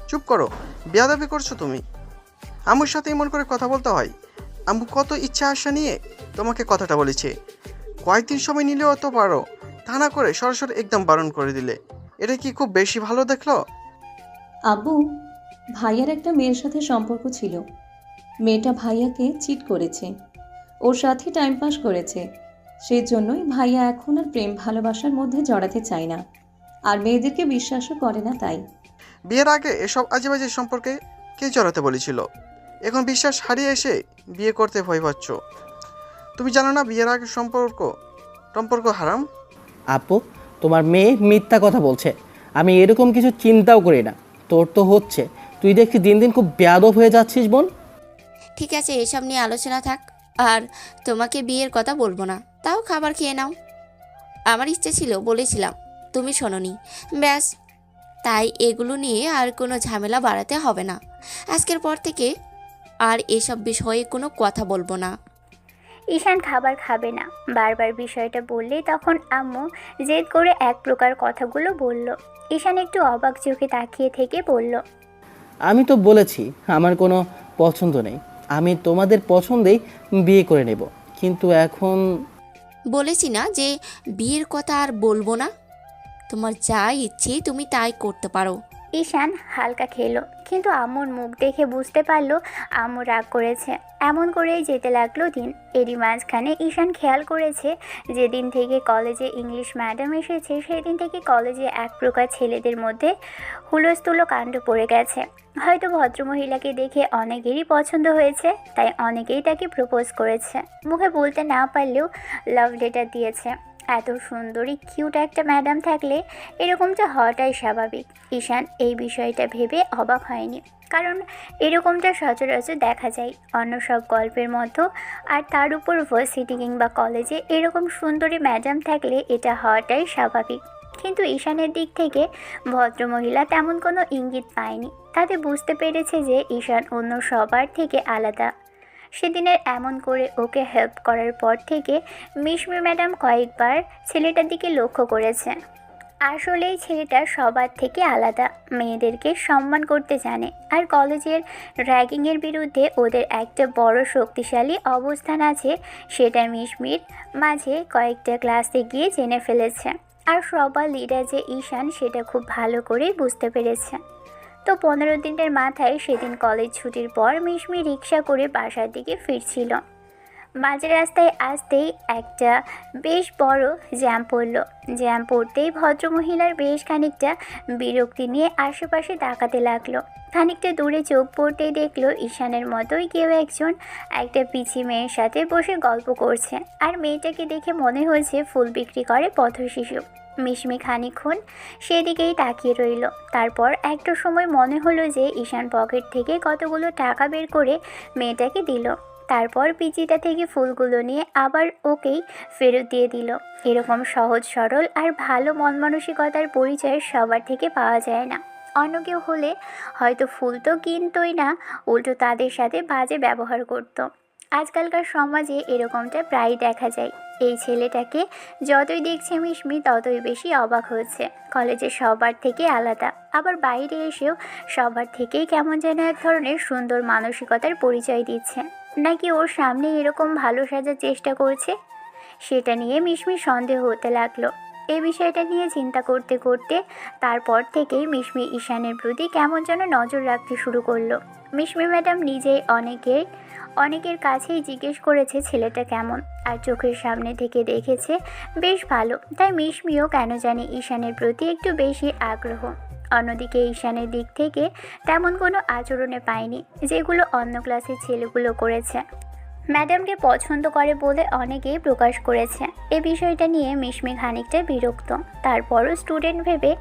চুপ করো, বেয়াদবি করছো তুমি। আম্মুর সাথে এমন করে কথা বলতে হয়? আম্মু কত ইচ্ছা আশা নিয়ে তোমাকে কথাটা বলেছে, কয়েকদিন সময় নিলেও তো পারো, তা না করে সরাসরি একদম বারণ করে দিলে। এটা কি খুব বেশি ভালো দেখলো? আব্বু, ভাইয়ার একটা মেয়ের সাথে সম্পর্ক ছিল। মেয়েটা ভাইয়াকে চিট করেছে, ওর সাথে টাইম পাস করেছে। সেই জন্যই ভাইয়া এখন আর প্রেম ভালোবাসার মধ্যে জড়াতে চায় না, আর মেয়েদেরকে বিশ্বাসও করে না। তাই বিয়ের আগে এসব আজেবাজে সম্পর্কে কে জড়াতে বলেছিল? এখন বিশ্বাস হারিয়ে এসে বিয়ে করতে ভয় পাচ্ছ। তুমি জানো না বিয়ের আগে সম্পর্ক হারাম? আপু, তোমার মেয়ে মিথ্যা কথা বলছে। আমি এরকম কিছু চিন্তাও করি না। তোর তো হচ্ছে, তুই দেখছি দিন দিন খুব বেয়াদব হয়ে যাচ্ছিস বোন। ঠিক আছে, এসব নিয়ে আলোচনা থাক। আর তোমাকে বিয়ের কথা বলবো না, তাও খাবার খেয়ে নাও। আমার ইচ্ছে ছিল, বলেছিলাম, তুমি শোনোনি, ব্যাস। তাই এগুলো নিয়ে আর কোনো ঝামেলা বাড়াতে হবে না। আজকের পর থেকে আর এসব বিষয়ে কোনো কথা বলবো না। ঈশান খাবার খাবে না বারবার বিষয়টা বললেই তখন আম্মু জেদ করে এক প্রকার কথাগুলো বলল। ঈশান একটু অবাক চোখে তাকিয়ে থেকে বলল, আমি তো বলেছি আমার কোনো পছন্দ নেই, আমি তোমাদের পছন্দেই বিয়ে করে নেব। কিন্তু এখন বলেছি না যে বিয়ের কথা আর বলবো না। তোমার যা ইচ্ছে তুমি তাই করতে পারো। ঈশান হালকা খেলো, কিন্তু আম্মুর মুখ দেখে বুঝতে পারলো আম্মু রাগ করেছে। এমন করেই যেতে লাগলো দিন। এরই মাঝখানে ঈশান খেয়াল করেছে যেদিন থেকে কলেজে ইংলিশ ম্যাডাম এসেছে সেদিন থেকে কলেজে এক প্রকার ছেলেদের মধ্যে হুলস্থুলো কাণ্ড পড়ে গেছে। হয়তো ভদ্রমহিলাকে দেখে অনেকেরই পছন্দ হয়েছে, তাই অনেকেই তাকে প্রপোজ করেছে। মুখে বলতে না পারলেও লাভ লেটার দিয়েছে। এত সুন্দরী কিউট একটা ম্যাডাম থাকলে এরকমটা হওয়াটাই স্বাভাবিক। ঈশান এই বিষয়টা ভেবে অবাক হয়নি, কারণ এরকমটা সচরাচর দেখা যায় অন্য সব গল্পের মতো। আর তার উপর ভার্সিটি কিংবা কলেজে এরকম সুন্দরী ম্যাডাম থাকলে এটা হওয়াটাই স্বাভাবিক। কিন্তু ঈশানের দিক থেকে ভদ্রমহিলা তেমন কোনো ইঙ্গিত পায়নি। তাতে বুঝতে পেরেছে যে ঈশান অন্য সবার থেকে আলাদা। সেদিনের এমন করে ওকে হেল্প করার পর থেকে মিশমি ম্যাডাম কয়েকবার ছেলেটার দিকে লক্ষ্য করেছে। আসলেই ছেলেটা সবার থেকে আলাদা, মেয়েদেরকে সম্মান করতে জানে। আর কলেজের র্যাগিংয়ের বিরুদ্ধে ওদের একটা বড় শক্তিশালী অবস্থান আছে, সেটা মিশমির মাঝে কয়েকটা ক্লাসে গিয়ে জেনে ফেলেছে। আর সবার লিডার যে ঈশান সেটা খুব ভালো করেই বুঝতে পেরেছে। তো 15 দিনের মাথায় সেদিন কলেজ ছুটির পর মিশমি রিক্সা করে বাসার দিকে ফিরছিল। মাঝ রাস্তায় আসতেই একটা বেশ বড় জ্যাম পড়ল। জ্যাম পড়তেই ভদ্রমহিলার বেশ খানিকটা বিরক্তি নিয়ে আশেপাশে তাকাতে লাগলো। খানিকটা দূরে চোখ পড়তেই দেখলো ঈশানের মতোই কেউ একজন একটা পিচি মেয়ের সাথে বসে গল্প করছে। আর মেয়েটাকে দেখে মনে হয়েছে ফুল বিক্রি করে পথশিশু। মিশমি খানিকক্ষণ সেদিকেই তাকিয়ে রইল। তারপর একটা সময় মনে হলো যে ঈশান পকেট থেকে কতগুলো টাকা বের করে মেয়েটাকে দিল। তারপর পিচিটা থেকে ফুলগুলো নিয়ে আবার ওকেই ফেরত দিয়ে দিল। এরকম সহজ সরল আর ভালো মন মানসিকতার পরিচয় সবার থেকে পাওয়া যায় না। অন্য কেউ হলে হয়তো ফুল তো কিনতই না, উল্টো তাদের সাথে বাজে ব্যবহার করত। আজকালকার সমাজে এরকমটা প্রায় দেখা যায়। এই ছেলেটাকে যতই দেখছে মিশমি ততই বেশি অবাক হচ্ছে। কলেজে সবার থেকে আলাদা, আবার বাইরে এসেও সবার থেকেই কেমন যেন এক ধরনের সুন্দর মানসিকতার পরিচয় দিচ্ছে। নাকি ওর সামনে এরকম ভালো সাজার চেষ্টা করছে, সেটা নিয়ে মিশমি সন্দেহ হতে লাগলো। এই বিষয়টা নিয়ে চিন্তা করতে করতে তারপর থেকেই মিশমি ঈশানের প্রতি কেমন যেন নজর রাখতে শুরু করলো। মিশমি ম্যাডাম নিজেই অনেকের কাছেই জিজ্ঞেস করেছে ছেলেটা কেমন, আর চোখের সামনে থেকে দেখেছে বেশ ভালো। তাই মিশমিও কেন জানি ঈশানের প্রতি একটু বেশি আগ্রহ। অন্যদিকে ঈশানের দিক থেকে তেমন কোনো আচরণে পায়নি যেগুলো অন্য ক্লাসের ছেলেগুলো করেছে। ম্যাডামকে পছন্দ করে বলে অনেকেই প্রকাশ করেছে। এ বিষয়টা নিয়ে মিশমি খানিকটা বিরক্ত। তারপরও স্টুডেন্ট ভেবে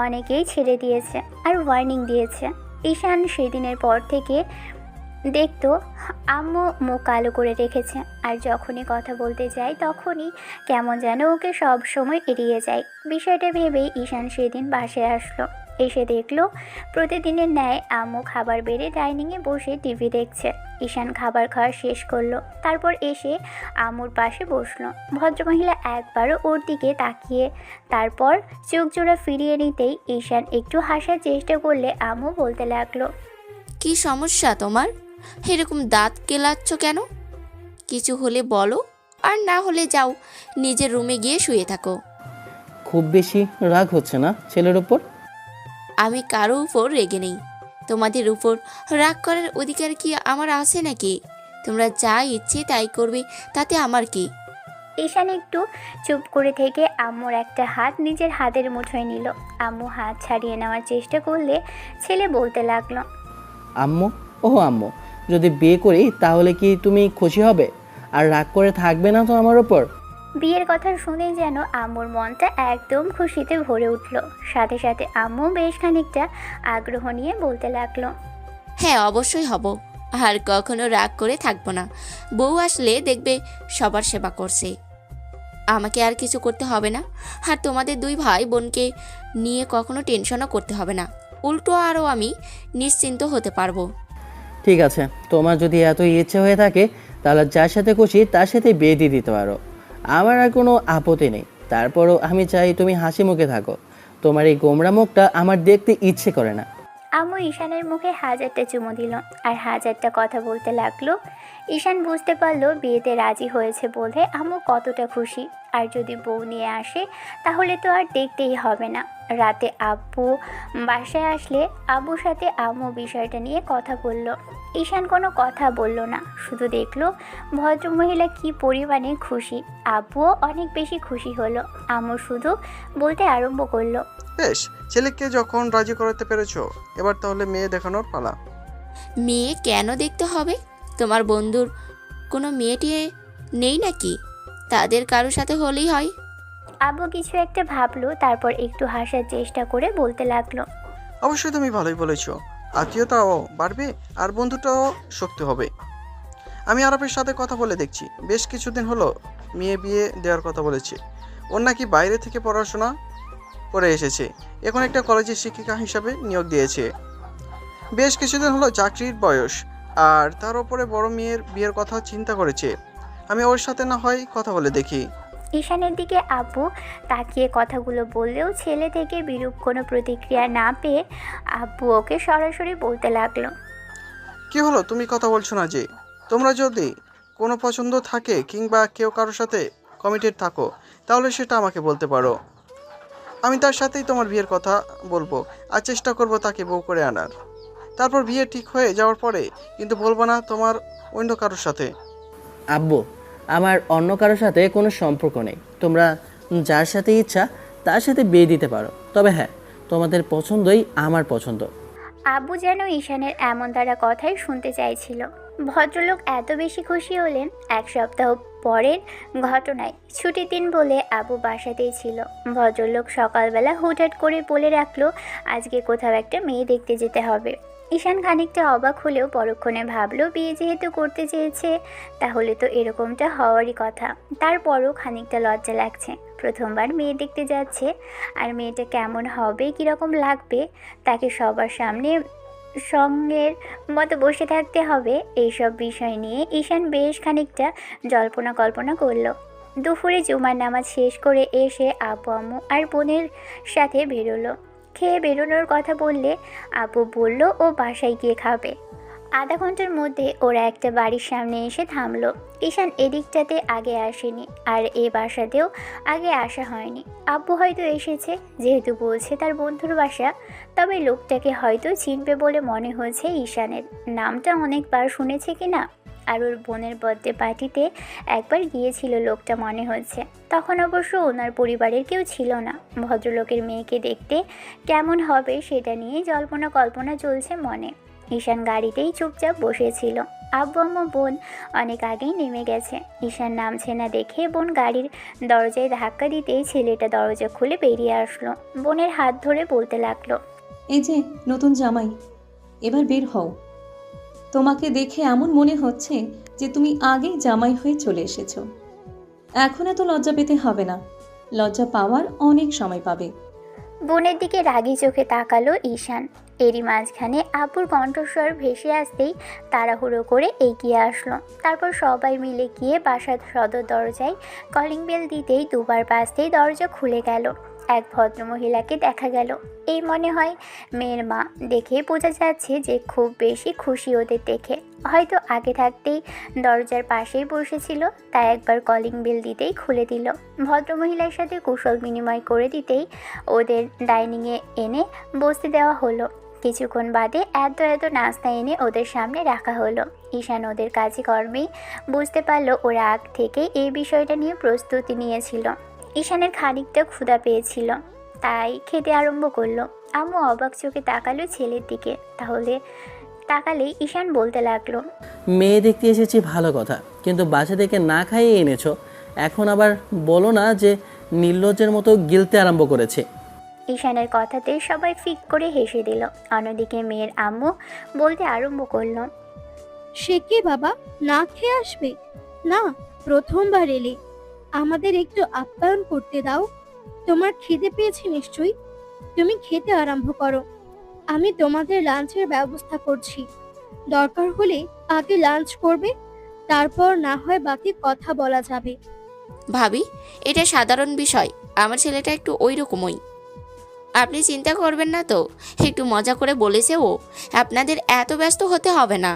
অনেকেই ছেড়ে দিয়েছে আর ওয়ার্নিং দিয়েছে। ঈশান সেদিনের পর থেকে দেখতো আম্মু মুখ কালো করে রেখেছে, আর যখনই কথা বলতে যায় তখনই কেমন যেন ওকে সব সময় এড়িয়ে যায়। বিষয়টা ভেবেই ঈশান সেদিন বাসায় আসলো। এসে দেখলো প্রতিদিনের ন্যায় আম্মু খাবার বেড়ে ডাইনিংয়ে বসে টিভি দেখছে। ঈশান খাবার খাওয়া শেষ করলো, তারপর এসে আম্মুর পাশে বসলো। ভদ্রমহিলা একবারও ওর দিকে তাকিয়ে তারপর চোখ জোড়া ফিরিয়ে নিতেই ঈশান একটু হাসার চেষ্টা করলে আম্মু বলতে লাগলো, কি সমস্যা তোমার? এরকম দাঁত কেলাচ্ছ কেন? কিছু হলে বলো, আর না হলে যাও নিজের রুমে গিয়ে শুয়ে থাকো। খুব বেশি রাগ হচ্ছে না ছেলের ওপর? আমি কারো উপর রেগে নেই। তোমাদের উপর রাগ করার অধিকার কি আমার আছে নাকি? তোমরা যা ইচ্ছে তাই করবে, তাতে আমার কি? ঈশান একটু চুপ করে থেকে আম্মুর একটা হাত নিজের হাতের মুঠোয় নিল। আম্মু হাত ছাড়িয়ে নেওয়ার চেষ্টা করলে ছেলে বলতে লাগলো, আম্মু, ও আম্মু, যদি বিয়ে করি তাহলে কি তুমি খুশি হবে? আর রাগ করে থাকবে না তো আমার ওপর? বিয়ের কথা শুনে যেন আম্মুর মনটা একদম খুশিতে ভরে উঠল। সাথে সাথে আম্মু বেশ খানিকটা আগ্রহ নিয়ে বলতে লাগলো, হ্যাঁ, অবশ্যই হব। আর কখনো রাগ করে থাকবো না। বউ আসলে দেখবে সবার সেবা করছে, আমাকে আর কিছু করতে হবে না। আর তোমাদের দুই ভাই বোনকে নিয়ে কখনো টেনশনও করতে হবে না। উল্টো আরও আমি নিশ্চিন্ত হতে পারবো। ঠিক আছে, তোমার যদি এত ইচ্ছে হয়ে থাকে তাহলে যার সাথে খুশি তার সাথে বিয়ে দিয়ে দিতে পারো। আমার আর কোনো আপত্তি নেই। তারপরও আমি চাই তুমি হাসি মুখে থাকো। তোমার এই গোমরা মুখটা আমার দেখতে ইচ্ছে করে না। আম্মু ঈশানের মুখে হাজারটা চুমু দিল আর হাজারটা কথা বলতে লাগলো। ঈশান বুঝতে পারলো বিয়েতে রাজি হয়েছে বলে আম্মু কতটা খুশি। আর যদি বউ নিয়ে আসে তাহলে তো আর দেখতেই হবে না। রাতে আব্বু বাসায় আসলে আব্বুর সাথে আম্মু বিষয়টা নিয়ে কথা বলল। ঈশান কোনো কথা বলল না, শুধু দেখলো ভদ্রমহিলা কি পরিমাণে খুশি। আব্বুও অনেক বেশি খুশি হলো। আম্মু শুধু বলতে আরম্ভ করলো, বেশ, ছেলেকে যখন রাজি করাতে পেরেছো, এবার তাহলে মেয়ে দেখানোর পালা। মেয়ে কেন দেখতে হবে? তোমার বন্ধুর কোনো মেয়েটি নেই নাকি? তাদের কারোর সাথে হলেই হয়। আব্বু কিছু একটা ভাবলো, তারপর একটু হাসার চেষ্টা করে বলতে লাগলো, অবশ্যই তুমি ভালোই বলেছো। আত্মীয়তাও বাড়বে আর বন্ধুটাও শক্তি হবে। আমি আরবের সাথে কথা বলে দেখছি। বেশ কিছুদিন হলো মেয়ে বিয়ে দেওয়ার কথা বলেছে। ওর নাকি বাইরে থেকে পড়াশোনা করে এসেছে, এখন একটা কলেজের শিক্ষিকা হিসাবে নিয়োগ দিয়েছে। বেশ কিছুদিন হলো চাকরির বয়স, আর তার উপরে বড় মেয়ের বিয়ের কথা চিন্তা করেছে। আমি ওর সাথে না হয় কথা বলে দেখি। ঈশানের দিকে আব্বু তাকিয়ে কথাগুলো বললেও ছেলে থেকে বিরূপ কোনো প্রতিক্রিয়া না পেয়ে আব্বু ওকে সরাসরি বলতে লাগলো, কি হলো, তুমি কথা বলছো না যে? তোমরা যদি কোনো পছন্দ থাকে কিংবা কেউ কারোর সাথে কমিটেড থাকো তাহলে সেটা আমাকে বলতে পারো। আমি তার সাথেই তোমার বিয়ের কথা বলবো আর চেষ্টা করব তাকে বউ করে আনার। তারপর বিয়ে ঠিক হয়ে যাওয়ার পরে কিন্তু বলবো না তোমার অন্য কারোর সাথে। আব্বু, আমার অন্য কারোর সাথে কোনো সম্পর্ক নেই। তোমরা যার সাথে ইচ্ছা তার সাথে বিয়ে দিতে পারো। তবে হ্যাঁ, তোমাদের পছন্দই আমার পছন্দ। আব্বু যেন ঈশানের এমন দ্বারা কথাই শুনতে চাইছিল। ভদ্রলোক এত বেশি খুশি হলেন এক সপ্তাহ পরের ঘটনায়। ছুটির দিন বলে আব্বু বাসাতেই ছিল। ভদ্রলোক সকালবেলা হুটহাট করে বলে রাখলো আজকে কোথাও একটা মেয়ে দেখতে যেতে হবে। ঈশান খানিকটা অবাক হলেও পরক্ষণে ভাবলো বিয়ে যেহেতু করতে চেয়েছে তাহলে তো এরকমটা হওয়ারই কথা। তারপরও খানিকটা লজ্জা লাগছে। প্রথমবার মেয়ে দেখতে যাচ্ছে, আর মেয়েটা কেমন হবে, কীরকম লাগবে, তাকে সবার সামনে সঙ্গের মতো বসে থাকতে হবে, এইসব বিষয় নিয়ে ঈশান বেশ খানিকটা জল্পনা কল্পনা করলো। দুপুরে জুমার নামাজ শেষ করে এসে আব্বু আম্মু আর বোনের সাথে বেরোলো। খেয়ে বেরোনোর কথা বললে আব্বু বলল ও বাসায় গিয়ে খাবে। আধা ঘন্টার মধ্যে ওরা একটা বাড়ির সামনে এসে থামলো। ঈশান এদিকটাতে আগে আসেনি, আর এ বাসাতেও আগে আসা হয়নি। আব্বু হয়তো এসেছে, যেহেতু বলছে তার বন্ধুর বাসা, তবে লোকটাকে হয়তো চিনবে বলে মনে হয়েছে ঈশানের। নামটা অনেকবার শুনেছে কিনা। আর ওর বোনের বার্থডে পার্টিতে একবার গিয়েছিল লোকটা মনে হচ্ছে। তখন অবশ্য ওনার পরিবারের কেউ ছিল না। ভদ্রলোকের মেয়েকে দেখতে কেমন হবে সেটা নিয়ে জল্পনা কল্পনা চলছে মনে। ঈশান গাড়িতেই চুপচাপ বসেছিল। আব্বু আম্মু বোন অনেক আগেই নেমে গেছে। ঈশান নামছে না দেখে বোন গাড়ির দরজায় ধাক্কা দিতেই ছেলেটা দরজা খুলে বেরিয়ে আসলো। বোনের হাত ধরে বলতে লাগলো, এই যে নতুন জামাই, এবার বের হও। তোমাকে দেখে এমন মনে হচ্ছে যে তুমি আগেই জামাই হয়ে চলে এসেছো। এখন এত লজ্জা পেতে হবে না, লজ্জা পাওয়ার অনেক সময় পাবে। বোনের দিকে রাগী চোখে তাকালো ঈশান। এরই মাঝখানে আব্বুর কণ্ঠস্বর ভেসে আসতেই তাড়াহুড়ো করে এগিয়ে আসলো। তারপর সবাই মিলে গিয়ে বাসার সদর দরজায় কলিং বেল দিতেই দুবার বাজতেই দরজা খুলে গেল। এক ভদ্রমহিলাকে দেখা গেল। এই মনে হয় মেয়ের মা। দেখেই বোঝা যাচ্ছে যে খুব বেশি খুশি ওদের দেখে। হয়তো আগে থাকতেই দরজার পাশেই বসেছিল, তাই একবার কলিং বেল দিতেই খুলে দিল। ভদ্রমহিলার সাথে কুশল বিনিময় করে দিতেই ওদের ডাইনিংয়ে এনে বসতে দেওয়া হলো। কিছুক্ষণ বাদে এত নাস্তা এনে ওদের সামনে রাখা হলো। ঈশান ওদের কাজে কর্মেই বুঝতে পারলো ওরা আগ থেকে এই বিষয়টা নিয়ে প্রস্তুতি নিয়েছিল। ঈশানের খানিকটা ক্ষুধা পেয়েছিল, তাই খেতে আরম্ভ করলো। আম্মু অবাক চোখে তাকালো ছেলের দিকে। তাকালেই ঈশান বলতে লাগলো, মেয়ে দেখতে এসেছি ভালো কথা, কিন্তু বাসা থেকে না খাইয়ে এনেছো। এখন আবার বলো না যে নির্লজ্জের মতো গিলতে আরম্ভ করেছে। ঈশানের কথাতে সবাই ফিক করে হেসে দিল। অন্যদিকে মেয়ের আম্মু বলতে আরম্ভ করলো, সে কি বাবা, না খেয়ে আসবে? না, প্রথমবার এলে, আমাদের একটু আপ্যায়ন করতে দাও। তোমার খিদে পেয়েছে নিশ্চয়ই, তুমি খেতে আরম্ভ করো। আমি তোমাদের লাঞ্চের ব্যবস্থা করছি। দরকার হলে আগে লাঞ্চ করবে, তারপর না হয় বাকি কথা বলা যাবে। ভাবি, এটা সাধারণ বিষয়। আমার ছেলেটা একটু ওই রকমই। আপনি চিন্তা করবেন না তো, একটু মজা করে বলেছে ও। আপনাদের এত ব্যস্ত হতে হবে না।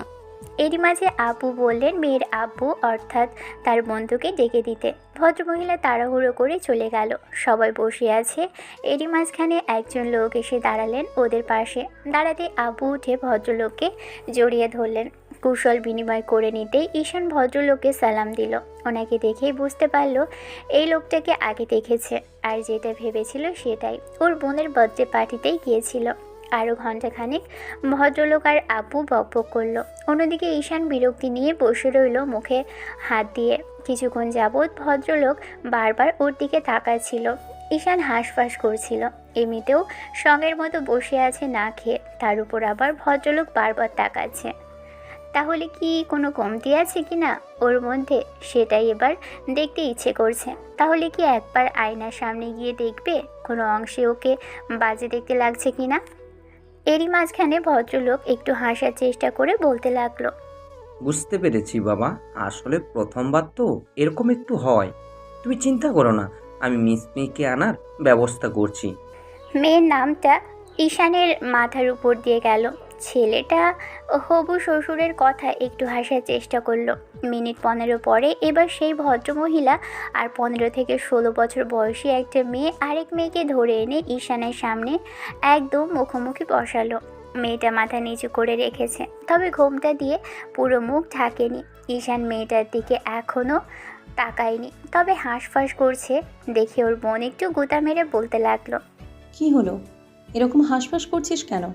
এরই মাঝে আব্বু বললেন মেয়ের আব্বু অর্থাৎ তার বন্ধুকে ডেকে দিতে। ভদ্রমহিলা তাড়াহুড়ো করে চলে গেল। সবাই বসে আছে। এরই মাঝখানে একজন লোক এসে দাঁড়ালেন ওদের পাশে। দাঁড়াতে আব্বু উঠে ভদ্রলোককে জড়িয়ে ধরলেন। কুশল বিনিময় করে নিতেই ঈশান ভদ্রলোককে সালাম দিল। ওনাকে দেখেই বুঝতে পারলো এই লোকটাকে আগে দেখেছে, আর যেটা ভেবেছিল সেটাই। ওর বোনের বার্থডে পার্টিতেই গিয়েছিল। আরও ঘণ্টাখানেক ভদ্রলোক আর আব্বু বকবক করলো। অন্যদিকে ঈশান বিরক্তি নিয়ে বসে রইল মুখে হাত দিয়ে। কিছুক্ষণ যাবৎ ভদ্রলোক বারবার ওর দিকে তাকাচ্ছিল। ঈশান হাঁসফাঁস করছিল। এমনিতেও সঙ্গের মতো বসে আছে না খেয়ে, তার উপর আবার ভদ্রলোক বারবার তাকাচ্ছে। তাহলে কি কোনো কমতি আছে কি না ওর মধ্যে, সেটাই এবার দেখতে ইচ্ছে করছে। তাহলে কি একবার আয়নার সামনে গিয়ে দেখবে কোনো অংশে ওকে বাজে দেখতে লাগছে কি না। এরই মাঝখানে ভদ্রলোক একটু হাসার চেষ্টা করে বলতে লাগলো, বুঝতে পেরেছি বাবা, আসলে প্রথমবার তো এরকম একটু হয়। তুমি চিন্তা করো না, আমি মিস মেয়েকে আনার ব্যবস্থা করছি। মেয়ের নামটা ঈশানের মাথার উপর দিয়ে গেল। ছেলেটা হবু শ্বশুরের কথা একটু হাসার চেষ্টা করলো। মিনিট 15 পরে এবার সেই ভদ্রমহিলা আর 15 থেকে 16 বছর বয়সী একটা মেয়ে আরেক মেয়েকে ধরে এনে ঈশানের সামনে একদম মুখোমুখি বসালো। মেয়েটা মাথা নিচু করে রেখেছে, তবে ঘোমটা দিয়ে পুরো মুখ ঢাকেনি। ঈশান মেয়েটার দিকে এখনও তাকায়নি, তবে হাঁসফাঁস করছে দেখে ওর বোন একটু গুতা মেরে বলতে লাগলো, কি হলো, এরকম হাঁসফাঁস করছিস কেন?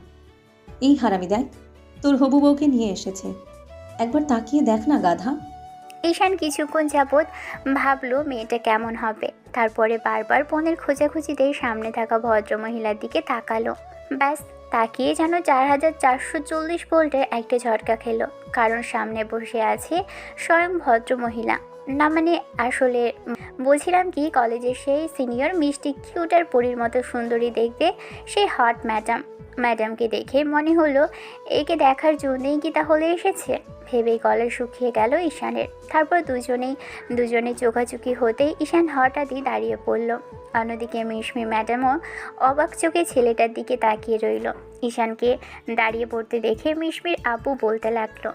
এই হারামি দেখ, তোর হবু বউকে নিয়ে এসেছে, একবার তাকিয়ে দেখ না গাধা। ঈশান কিছুক্ষণ যাবৎ ভাবলো মেয়েটা কেমন হবে। তারপরে বারবার বোনের খোঁজাখুঁজিতেই সামনে থাকা ভদ্রমহিলার দিকে তাকালো। ব্যাস, তাকিয়ে যেন 4440 ভোল্টের একটা ঝটকা খেলো। কারণ সামনে বসে আছে স্বয়ং ভদ্রমহিলা। না মানে আসলে বলছিলাম কি, কলেজের সেই সিনিয়র মিষ্টি কিউটার পরীর মতো সুন্দরী দেখতে সেই হট ম্যাডামকে দেখে মনে হলো একে দেখার জন্যই কি তাহলে এসেছে ভেবেই গলা শুকিয়ে গেল ঈশানের। তারপর দুজনে চোখাচোখি হতেই ঈশান হঠাৎই দাঁড়িয়ে পড়ল। অন্যদিকে মিশমি ম্যাডামও অবাক চোখে ছেলেটার দিকে তাকিয়ে রইল। ঈশানকে দাঁড়িয়ে পড়তে দেখে মিশমির আব্বু বলতে লাগলো,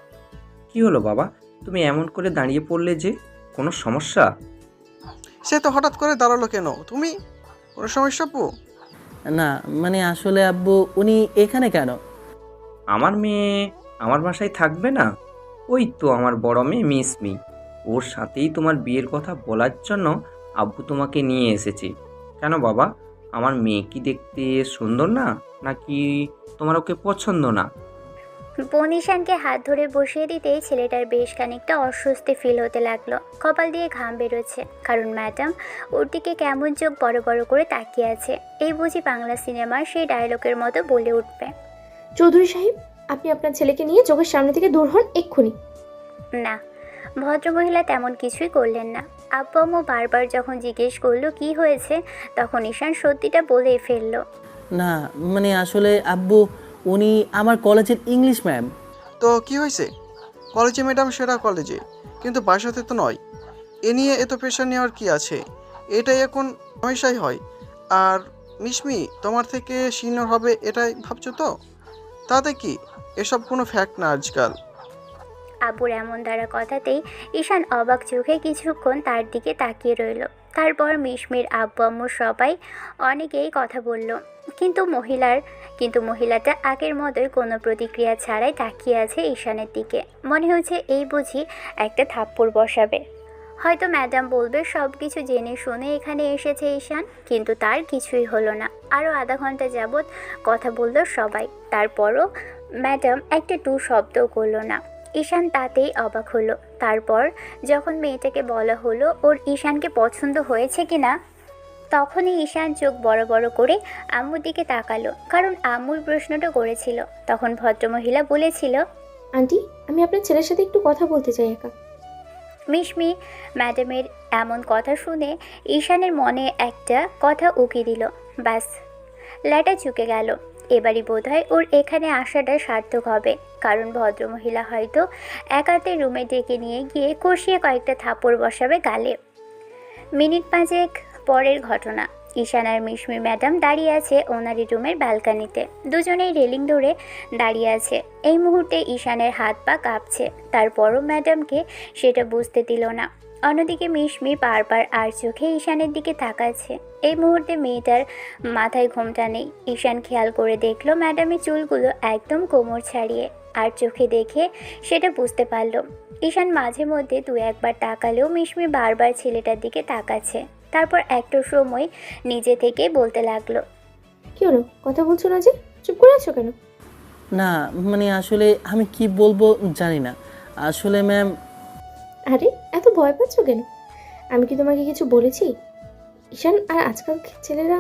কি হলো বাবা, তুমি এমন করে দাঁড়িয়ে পড়লে যে? কোনো সমস্যা? সে তো হঠাৎ করে দাঁড়ালো কেন? তুমি কোনো সমস্যা আপু? না মানে আসলে আব্বু, উনি এখানে কেন? আমার মেয়ে আমার বাসায় থাকবে না? ওই তো আমার বড় মেয়ে মিসমি, ওর সাথেই তোমার বিয়ের কথা বলার জন্য আব্বু তোমাকে নিয়ে এসেছে। কেন বাবা, আমার মেয়ে কি দেখতে সুন্দর না, নাকি তোমার ওকে পছন্দ না? বোন ঈশানকে হাত ধরে বসিয়ে দিতেই ছেলেটার বেশ খানিকটা অস্বস্তি ফিল হতে লাগলো। কপাল দিয়ে ঘাম বেরোচ্ছে, কারণ ম্যাডাম ওর দিকে কেমন চোখ বড় বড় করে তাকিয়ে আছে। এই বুঝি বাংলা সিনেমার সেই ডায়লগের মতো বলে উঠবে, চৌধুরী সাহেব, আপনি আপনার ছেলেকে নিয়ে চোখের সামনে থেকে দূর হন এক্ষুনি। না, ভদ্রমহিলা তেমন কিছুই করলেন না। আব্বু আম্মু বারবার যখন জিজ্ঞেস করলো কি হয়েছে, তখন ঈশান সত্যিটা বলে ফেললো। না মানে আসলে আব্বু, উনি আমার কলেজের ইংলিশ ম্যাম। তো কি হয়েছে? কলেজে ম্যাডাম সেরা কলেজে, কিন্তু বাসাতে তো নয়। এ নিয়ে এত প্রেশার নেওয়ার কি আছে? এটাই এখন হমেশাই হয়। আর মিশমি তোমার থেকে সিনিয়র হবে এটাই ভাবছো তো? তাতে কি, এসব কোনো ফ্যাক্ট না আজকাল। আব্বুর এমন দ্বারা কথাতেই ঈশান অবাক চোখে কিছুক্ষণ তার দিকে তাকিয়ে রইল। তারপর মিশমির আব্বু আম্মু সবাই অনেকেই কথা বলল, কিন্তু মহিলাটা আগের মতোই কোনো প্রতিক্রিয়া ছাড়াই তাকিয়ে আছে ঈশানের দিকে। মনে হচ্ছে এই বুঝি একটা থাপ্পড় বসাবে। হয়তো ম্যাডাম বলবে সব কিছু জেনে শুনে এখানে এসেছে ঈশান, কিন্তু তার কিছুই হলো না। আরও আধা ঘন্টা যাবৎ কথা বলল সবাই, তারপরও ম্যাডাম একটা টু শব্দও করলো না। ঈশান তাতেই অবাক হলো। তারপর যখন মেয়েটাকে বলা হলো ওর ঈশানকে পছন্দ হয়েছে কিনা, তখনই ঈশান চোখ বড় বড় করে আম্মুর দিকে তাকালো, কারণ আম্মুর প্রশ্নটা করেছিল। তখন ভদ্রমহিলা বলেছিল, আন্টি, আমি আপনার ছেলের সাথে একটু কথা বলতে চাই একা। মিশমি ম্যাডামের এমন কথা শুনে ঈশানের মনে একটা কথা উকি দিল। ব্যাস, ল্যাটা চুকে গেল। এবারই বোধহয় ওর এখানে আসাটা সার্থক হবে, কারণ ভদ্রমহিলা হয়তো একাতে রুমে ডেকে নিয়ে গিয়ে কষিয়ে কয়েকটা থাপ্পড় বসাবে গালে। মিনিট 5 পরের ঘটনা। ঈশান আর মিশমি ম্যাডাম দাঁড়িয়ে আছে ওনারি রুমের ব্যালকানিতে। দুজনেই রেলিং ধরে দাঁড়িয়ে আছে। এই মুহূর্তে ঈশানের হাত পা কাঁপছে, তারপরও ম্যাডামকে সেটা বুঝতে দিল না। অন্যদিকে মিশমি বারবার আর চোখে ঈশানের দিকে তাকাচ্ছে। এই মুহূর্তে মেয়েটার মাথায় ঘোমটা নেই। ঈশান খেয়াল করে দেখলো ম্যাডামের চুলগুলো একদম কোমর ছাড়িয়ে, আর চোখে দেখে সেটা বুঝতে পারলো। ঈশান মাঝে মধ্যে 2-1 বার তাকালেও মিশমি বারবার ছেলেটার দিকে তাকাচ্ছে। তারপর একটু সময় নিজে থেকে বলতে লাগলো, কি হলো, কথা বলছো না যে? চুপ করে আছো কেন? না মানে আসলে আমি কি বলবো জানি না আসলে ম্যাম। আরে এত ভয় পাচ্ছ কেন? আমি কি তোমাকে কিছু বলেছি? ঈশান আর আজকাল ছেলেরা।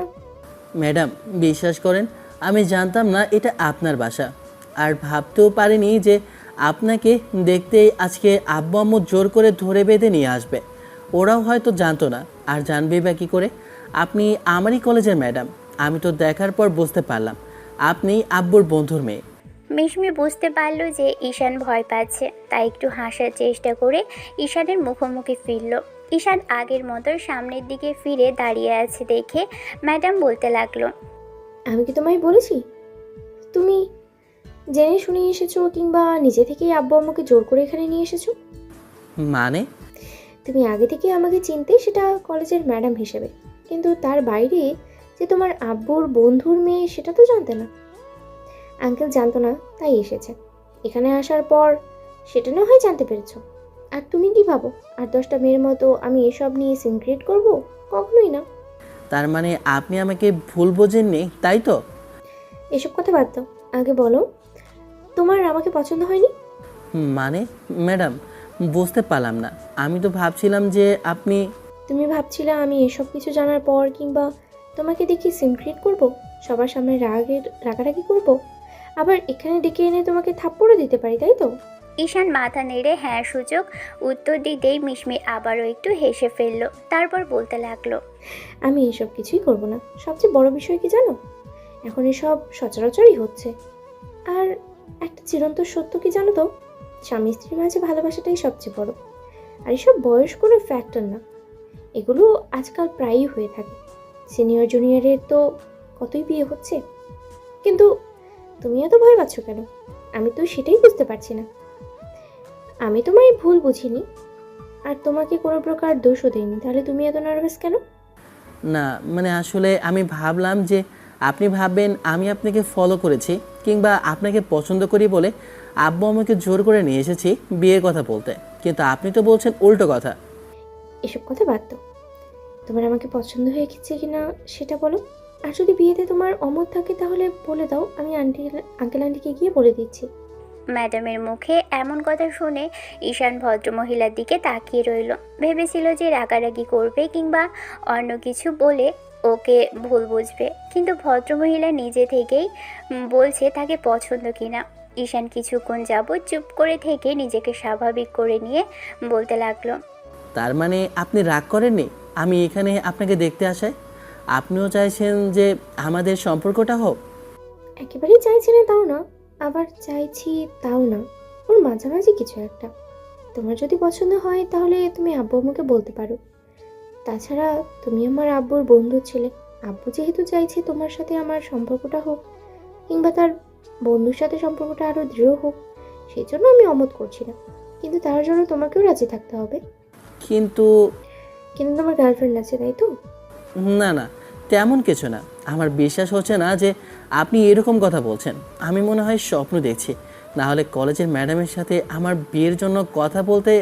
ম্যাডাম বিশ্বাস করেন, আমি জানতাম না এটা আপনার বাসা, আর ভাবতেও পারিনি যে আপনাকে দেখতেই আজকে আব্বু আম্মু জোর করে ধরে বেঁধে নিয়ে আসবে। ওরাও হয়তো জানতো না, আর জানবেই বা কী করে? আপনি আমারই কলেজের ম্যাডাম। আমি তো দেখার পর বুঝতে পারলাম আপনি আব্বুর বন্ধুর মেয়ে। মিশমি বুঝতে পারল যে ঈশান ভয় পাচ্ছে, তাই একটু হাসার চেষ্টা করে ঈশানের মুখোমুখি ফিরল। ঈশান আগের মতো সামনের দিকে ফিরে দাঁড়িয়ে আছে দেখে ম্যাডাম বলতে লাগলো, আমি কি তোমায় বলেছি তুমি জেনে শুনে এসেছো, কিংবা নিজে থেকেই আব্বু আম্মুকে জোর করে এখানে নিয়ে এসেছো? মানে? তুমি আগে থেকে আমাকে চিনতে, সেটা কলেজের ম্যাডাম হিসেবে, কিন্তু তার বাইরে যে তোমার আব্বুর বন্ধুর মেয়ে সেটা তো জানতে না। আঙ্কেল জানতো না, তাই এসেছে। এখানে আসার পর সেটা না হয় জানতে পেরেছো। আর তুমি কি ভাবো আর 10টা মেয়ের মতো আমি এসব নিয়ে সিন ক্রিয়েট করবো? কখনোই না। তার মানে আপনি আমাকে ভুল বোঝেননি, তাই তো? এসব কথা বাদ দাও, আগে বলো তোমার আমাকে পছন্দ হয়নি? মানে ম্যাডাম বুঝতে পারলাম না। আমি তো ভাবছিলাম যে আপনি। তুমি ভাবছিলে আমি এসব কিছু জানার পর কিংবা তোমাকে দেখি সিন ক্রিয়েট করবো, সবার সামনে রাগারাগি করবো, আবার এখানে ডেকে এনে তোমাকে থাপ্পড়ও দিতে পারি, তাই তো? ঈশান মাথা নেড়ে হ্যাঁ সূচক উত্তর দিতেই মিশমি আবারও একটু হেসে ফেলল। তারপর বলতে লাগলো, আমি এসব কিছুই করব না। সবচেয়ে বড় বিষয় কি জানো? এখন এসব সচরাচরই হচ্ছে। আর একটা চিরন্তন সত্য কি জানো তো? স্বামী স্ত্রীর মাঝে ভালোবাসাটাই সবচেয়ে বড়। আর এসব বয়স কোনো ফ্যাক্টর না, এগুলো আজকাল প্রায়ই হয়ে থাকে। সিনিয়র জুনিয়রের তো কতই বিয়ে হচ্ছে, কিন্তু তুমি এত ভয় পাচ্ছ কেন? আমি তো সেটাই বুঝতে পারছি না। আমি তোমায় ভুল বুঝিনি, আর তোমাকে কোনো প্রকার দোষও দিইনি, তাহলে তুমি এত নার্ভাস কেন? না মানে আসলে আমি ভাবলাম যে আপনি ভাববেন আমি আপনাকে ফলো করেছি, কিংবা আপনাকে পছন্দ করি বলে আব্বু আমাকে জোর করে নিয়ে এসেছি বিয়ের কথা বলতে, কিন্তু আপনি তো বলছেন উল্টো কথা। এসব কথা বাদ দাও। তোমার আমাকে পছন্দ হয়ে গেছে কিনা সেটা বলো। আর যদি বিয়েতে তোমার অমত থাকে তাহলে বলে দাও, আমি আঙ্কেল আন্টিকে গিয়ে বলে দিচ্ছি। ম্যাডামের মুখে এমন কথা শুনে ঈশান ভদ্রমহিলার দিকে তাকিয়ে রইল। ভেবেছিল যে রাগারাগি করবে কিংবা অন্য কিছু বলে ওকে ভুল বুঝবে, কিন্তু ভদ্রমহিলা নিজে থেকেই বলছে তাকে পছন্দ কিনা। ঈশান কিছুক্ষণ যাবৎ চুপ করে থেকে নিজেকে স্বাভাবিক করে নিয়ে বলতে লাগলো, তার মানে আপনি রাগ করেননি আমি এখানে আপনাকে দেখতে আসায়? আপনিও চাইছেন যে আমাদের সম্পর্কটা হোক? একেবারেই চাইছি না তাও না, আবার চাইছি তাও না, ওর মাঝামাঝি কিছু একটা। তোমার যদি পছন্দ হয় তাহলে তুমি আব্বু আম্মুকে বলতে পারো। তাছাড়া তুমি আমার আব্বুর বন্ধু ছেলে, আব্বু যেহেতু চাইছে তোমার সাথে আমার সম্পর্কটা হোক, কিংবা তার বন্ধুর সাথে সম্পর্কটা আরও দৃঢ় হোক, সেই জন্য আমি অমত করছি না। কিন্তু তার জন্য তোমাকেও রাজি থাকতে হবে। কিন্তু কিন্তু তোমার গার্লফ্রেন্ড আছে, তাই তো? না না, তেমন কিছু না। আমার বিশ্বাস হচ্ছে না যে আপনি এরকম কথা বলছেন। আমি মনে হয় স্বপ্ন দেখছি। না হলে কলেজের ম্যাডামের সাথে আমার বিয়ের জন্য কথা বলতে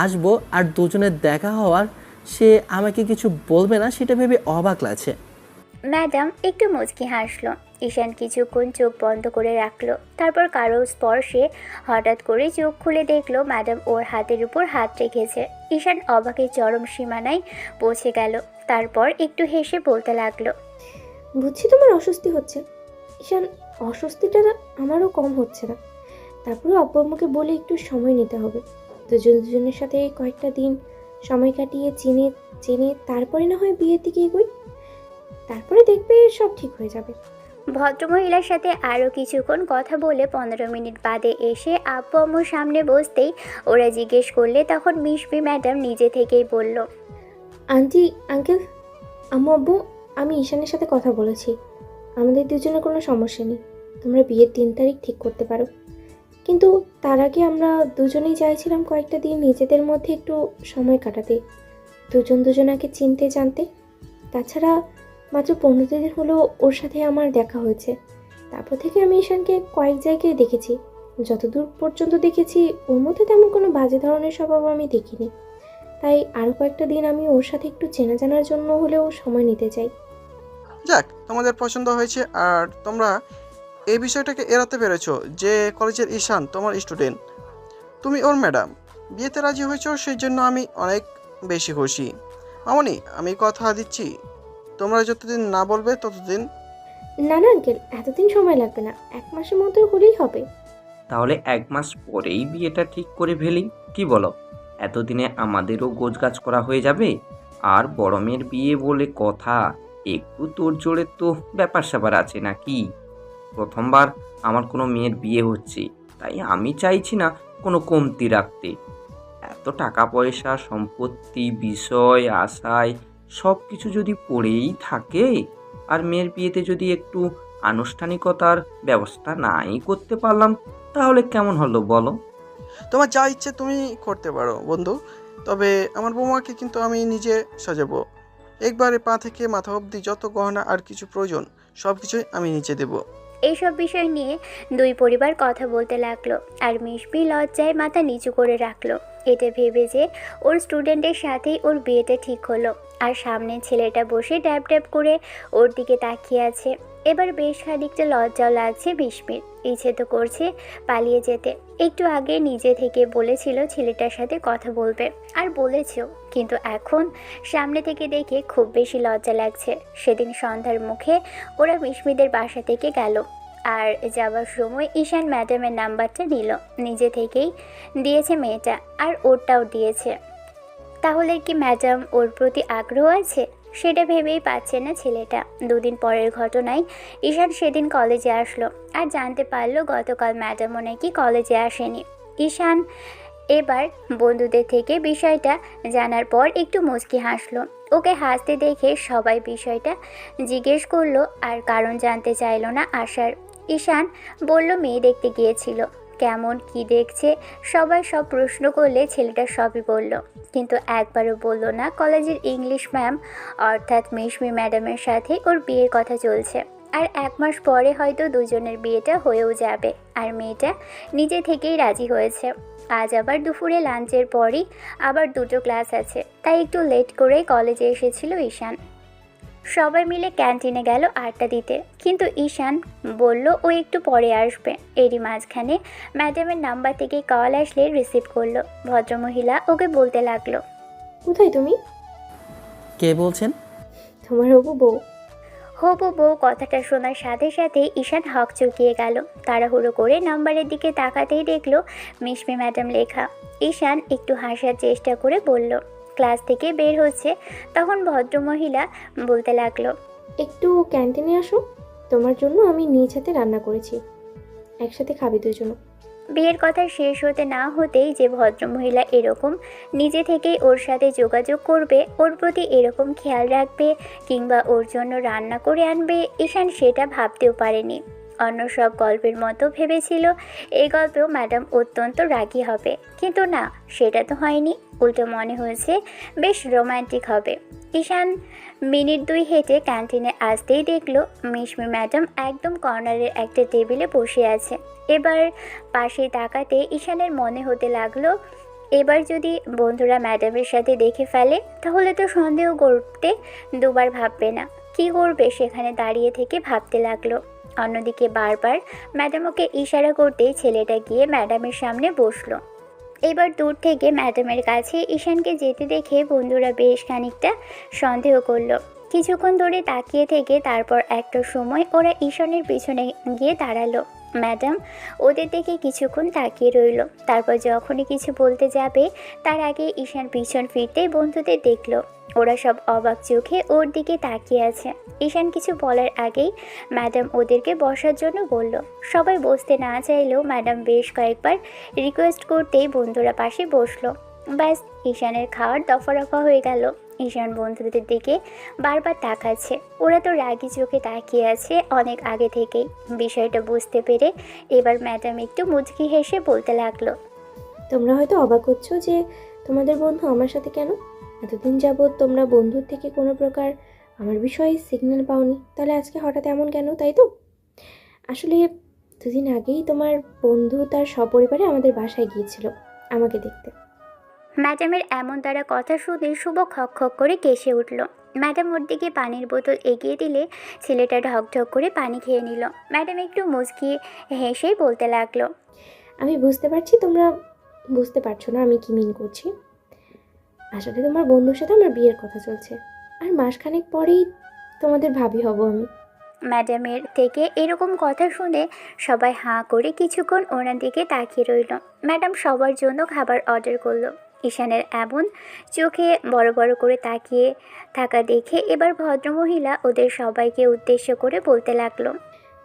আসবো আর দুজনের দেখা হওয়ার সে আমাকে কিছু বলবে না সেটা ভেবে অবাক লাগছে। ম্যাডাম একটু মুচকি হাসলো। ঈশান কিছুক্ষণ চোখ বন্ধ করে রাখলো, তারপর কারো স্পর্শে হঠাৎ করে চোখ খুলে দেখলো ম্যাডাম ওর হাতের উপর হাত রেখেছে। ঈশান অবাকের চরম সীমানায় পৌঁছে গেল। তারপর একটু হেসে বলতে লাগলো, বুঝছি তোমার অস্বস্তি হচ্ছে ঈশান, অস্বস্তিটা আমারও কম হচ্ছে না। তারপরে আব্বু আম্মুকে বলে একটু সময় নিতে হবে। দুজনের সাথে কয়েকটা দিন সময় কাটিয়ে চিনে চিনে তারপরে না হয় বিয়ের দিকে এগোই, তারপরে দেখবে সব ঠিক হয়ে যাবে। ভদ্রমহিলার সাথে আরও কিছুক্ষণ কথা বলে 15 মিনিট বাদে এসে আব্বু আম্মুর সামনে বসতেই ওরা জিজ্ঞেস করলে তখন মিশমি ম্যাডাম নিজে থেকেই বলল, আন্টি, আঙ্কেল, আম্মু, আব্বু, আমি ঈশানের সাথে কথা বলেছি। আমাদের দুজনের কোনো সমস্যা নেই, তোমরা বিয়ের 3 তারিখ ঠিক করতে পারো। কিন্তু তার আগে আমরা দুজনেই চাইছিলাম কয়েকটা দিন নিজেদের মধ্যে একটু সময় কাটাতে, দুজনাকে চিনতে জানতে। তাছাড়া মাত্র 15 দিন হলো ওর সাথে আমার দেখা হয়েছে। তারপর থেকে আমি ঈশানকে কয়েক জায়গায় দেখেছি। যতদূর পর্যন্ত দেখেছি ওর মধ্যে তেমন কোনো বাজে ধরনের স্বভাব আমি দেখিনি। তাই আরও কয়েকটা দিন আমি ওর সাথে একটু চেনা জানার জন্য হলেও সময় নিতে চাই। যাক, তোমাদের পছন্দ হয়েছে আর তোমরা এই বিষয়টাকে এড়াতে পেরেছো যে কলেজের ঈশান তোমার স্টুডেন্ট, তুমি ওর ম্যাডাম। বিয়েতে রাজি হয়েছো, সেই জন্য আমি অনেক বেশি খুশি। মামনি, আমি কথা দিচ্ছি, তোমরা যতদিন না বলবে ততদিন। না না আঙ্কেল, এতদিন সময় লাগবে না, 1 মাসের মতো হলেই হবে। তাহলে 1 মাস পরেই বিয়েটা ঠিক করে ফেলি, কি বলো? এতদিনে আমাদেরও গোছগাছ করা হয়ে যাবে। আর বড় মেয়ের বিয়ে বলে কথা, একটু তোড়জোড়ের তো ব্যাপার স্যাপার আছে নাকি? প্রথমবার আমার কোনো মেয়ের বিয়ে হচ্ছে, তাই আমি চাইছি না কোনো কমতি রাখতে। এত টাকা পয়সা, সম্পত্তি, বিষয়, আশায় সব কিছু যদি পড়েই থাকে, আর মেয়ের বিয়েতে যদি একটু আনুষ্ঠানিকতার ব্যবস্থা নাই করতে পারলাম, তাহলে কেমন হলো বলো? তোমার যা ইচ্ছে তুমি করতে পারো বন্ধু, তবে আমার বৌমাকে কিন্তু আমি নিজে সাজাবো। একবারে পা থেকে মাথা অবধি যত গহনা আর কিছু প্রয়োজন সব কিছুই আমি নিচে দেবো। এইসব বিষয় নিয়ে দুই পরিবার কথা বলতে লাগলো আর মিশমি লজ্জায় মাথা নিচু করে রাখলো। এটা ভেবে যে ওর স্টুডেন্টের সাথেই ওর বিয়েটা ঠিক হলো। আর সামনে ছেলেটা বসে ড্যাব ড্যাব করে ওর দিকে তাকিয়ে আছে। এবার বেশ খানিকটা লজ্জাও লাগছে মিশমির। ইচ্ছে তো করছে পালিয়ে যেতে। একটু আগে নিজে থেকে বলেছিল ছেলেটার সাথে কথা বলবে, আর বলেছেও, কিন্তু এখন সামনে থেকে দেখে খুব বেশি লজ্জা লাগছে। সেদিন সন্ধ্যার মুখে ওরা মিশমিদের বাসা থেকে গেল, আর যাওয়ার সময় ঈশান ম্যাডামের নাম্বারটা নিল। নিজে থেকেই দিয়েছে মেয়েটা, আর ওরটাও দিয়েছে। তাহলে কি ম্যাডাম ওর প্রতি আগ্রহ আছে? সেটা ভেবেই পাচ্ছে না ছেলেটা। 2 দিন পরের ঘটনায় ঈশান সেদিন কলেজে আসলো আর জানতে পারলো গতকাল ম্যাডামও নাকি কলেজে আসেনি। ঈশান এবার বন্ধুদের থেকে বিষয়টা জানার পর একটু মুচকি হাসলো। ওকে হাসতে দেখে সবাই বিষয়টা জিজ্ঞেস করলো আর কারণ জানতে চাইলো না আশার। ঈশান বলল মেয়ে দেখতে গিয়েছিল, কেমন কি দেখছে সবাই সব প্রশ্ন করলে ছেলেটা সবই বলল, কিন্তু একবারও বলল না কলেজের ইংলিশ ম্যাম অর্থাৎ মিশমি ম্যাডামের সাথে ওর বিয়ের কথা চলছে। আর 1 মাস পরে হয়তো দুজনের বিয়েটা হয়েও যাবে। আর মেয়েটা নিজে থেকেই রাজি হয়েছে। আজ আবার দুপুরে লাঞ্চের পরই আবার 2টো ক্লাস আছে, তাই একটু লেট করেই কলেজে এসেছিল ঈশান। সবাই মিলে ক্যান্টিনে গেল আড্ডা দিতে, কিন্তু ঈশান বলল ও একটু পরে আসবে। এরই মাঝখানে ম্যাডামের নাম্বার থেকে কল আসলে রিসিভ করলো। ভদ্রমহিলা ওকে বলতে লাগলো, কোথায় তুমি? কে বলছেন? তোমার হবু বউ। হবু বউ কথাটা শোনার সাথে সাথে ঈশান হক চুকিয়ে গেল। তাড়াহুড়ো করে নাম্বারের দিকে তাকাতেই দেখলো মিশমি ম্যাডাম লেখা। ঈশান একটু হাসার চেষ্টা করে বলল, ক্লাস থেকে বের হচ্ছে, তখন ভদ্রমহিলা বলতে লাগলো, একটু ক্যান্টিনে আসো, তোমার জন্য আমি নিজ হাতে রান্না করেছি, একসাথে খাবে দুজনে। বিয়ের কথা শেষ হতে না হতেই যে ভদ্রমহিলা এরকম নিজে থেকেই ওর সাথে যোগাযোগ করবে, ওর প্রতি এরকম খেয়াল রাখবে কিংবা ওর জন্য রান্না করে আনবে, ঈশান সেটা ভাবতেও পারেনি। অন্য সব গল্পের মতো ভেবেছিল এই গল্পেও ম্যাডাম অত্যন্ত রাগী হবে, কিন্তু না, সেটা তো হয়নি। উল্টো মনে হয়েছে বেশ রোমান্টিক হবে। ঈশান মিনিট 2 হেঁটে ক্যান্টিনে আসতেই দেখলো মিশমি ম্যাডাম একদম কর্নারের একটা টেবিলে বসে আছে। এবার পাশে তাকাতে ঈশানের মনে হতে লাগলো, এবার যদি বন্ধুরা ম্যাডামের সাথে দেখে ফেলে তাহলে তো সন্দেহ করতে দুবার ভাববে না। কি করবে সেখানে দাঁড়িয়ে থেকে ভাবতে লাগলো। অন্যদিকে বারবার ম্যাডাম ওকে ইশারা করতেই ছেলেটা গিয়ে ম্যাডামের সামনে বসলো। এবার দূর থেকে ম্যাডামের কাছে ঈশানকে যেতে দেখে বন্ধুরা বেশ খানিকটা সন্দেহ করলো। কিছুক্ষণ ধরে তাকিয়ে থেকে তারপর একটা সময় ওরা ঈশানের পিছনে গিয়ে দাঁড়ালো। ম্যাডাম ওদের দেখে কিছুক্ষণ তাকিয়ে রইল, তারপর যখনই কিছু বলতে যাবে তার আগে ঈশান পিছন ফিরতেই বন্ধুদের দেখলো। ওরা সব অবাক চোখে ওর দিকে তাকিয়ে আছে। ঈশান কিছু বলার আগেই ম্যাডাম ওদেরকে বসার জন্য বলল। সবাই বসতে না চাইলেও ম্যাডাম বেশ কয়েকবার রিকোয়েস্ট করতেই বন্ধুরা পাশে বসলো। ব্যাস, ঈশানের খাওয়ার দফা হয়ে গেল। ঈশান বন্ধুদের দিকে বারবার তাকাচ্ছে, ওরা তো রাগি চোখে তাকিয়ে আছে অনেক আগে থেকেই। বিষয়টা বুঝতে পেরে এবার ম্যাডাম একটু মুচকি হেসে বলতে লাগলো, তোমরা হয়তো অবাক হচ্ছ যে তোমাদের বন্ধু আমার সাথে কেন। এতদিন যাবৎ তোমরা বন্ধুর থেকে কোনো প্রকার আমার বিষয়ে সিগন্যাল পাওনি, তাহলে আজকে হঠাৎ এমন কেন, তাই তো? আসলে 2 দিন আগেই তোমার বন্ধু তার সপরিবারে আমাদের বাসায় গিয়েছিল আমাকে দেখতে। ম্যাডামের এমন তারা কথা শুনে শুভ খক খক করে কেসে উঠল। ম্যাডাম ওর দিকে পানির বোতল এগিয়ে দিলে ছেলেটা ঢকঢক করে পানি খেয়ে নিল। ম্যাডাম একটু মুচকি হেসেই বলতে লাগলো, আমি বুঝতে পারছি তোমরা বুঝতে পারছো না আমি কি মিন করছি। আসলে তোমার বন্ধুর সাথে আমার বিয়ের কথা চলছে, আর মাসখানেক পরেই তোমাদের ভাবি হব আমি। ম্যাডামের থেকে এরকম কথা শুনে সবাই হাঁ করে কিছুক্ষণ ওনার দিকে তাকিয়ে রইল। ম্যাডাম সবার জন্য খাবার অর্ডার করলো। ঈশানের এমন চোখে বড় বড় করে তাকিয়ে থাকা দেখে এবার ভদ্রমহিলা ওদের সবাইকে উদ্দেশ্য করে বলতে লাগলো,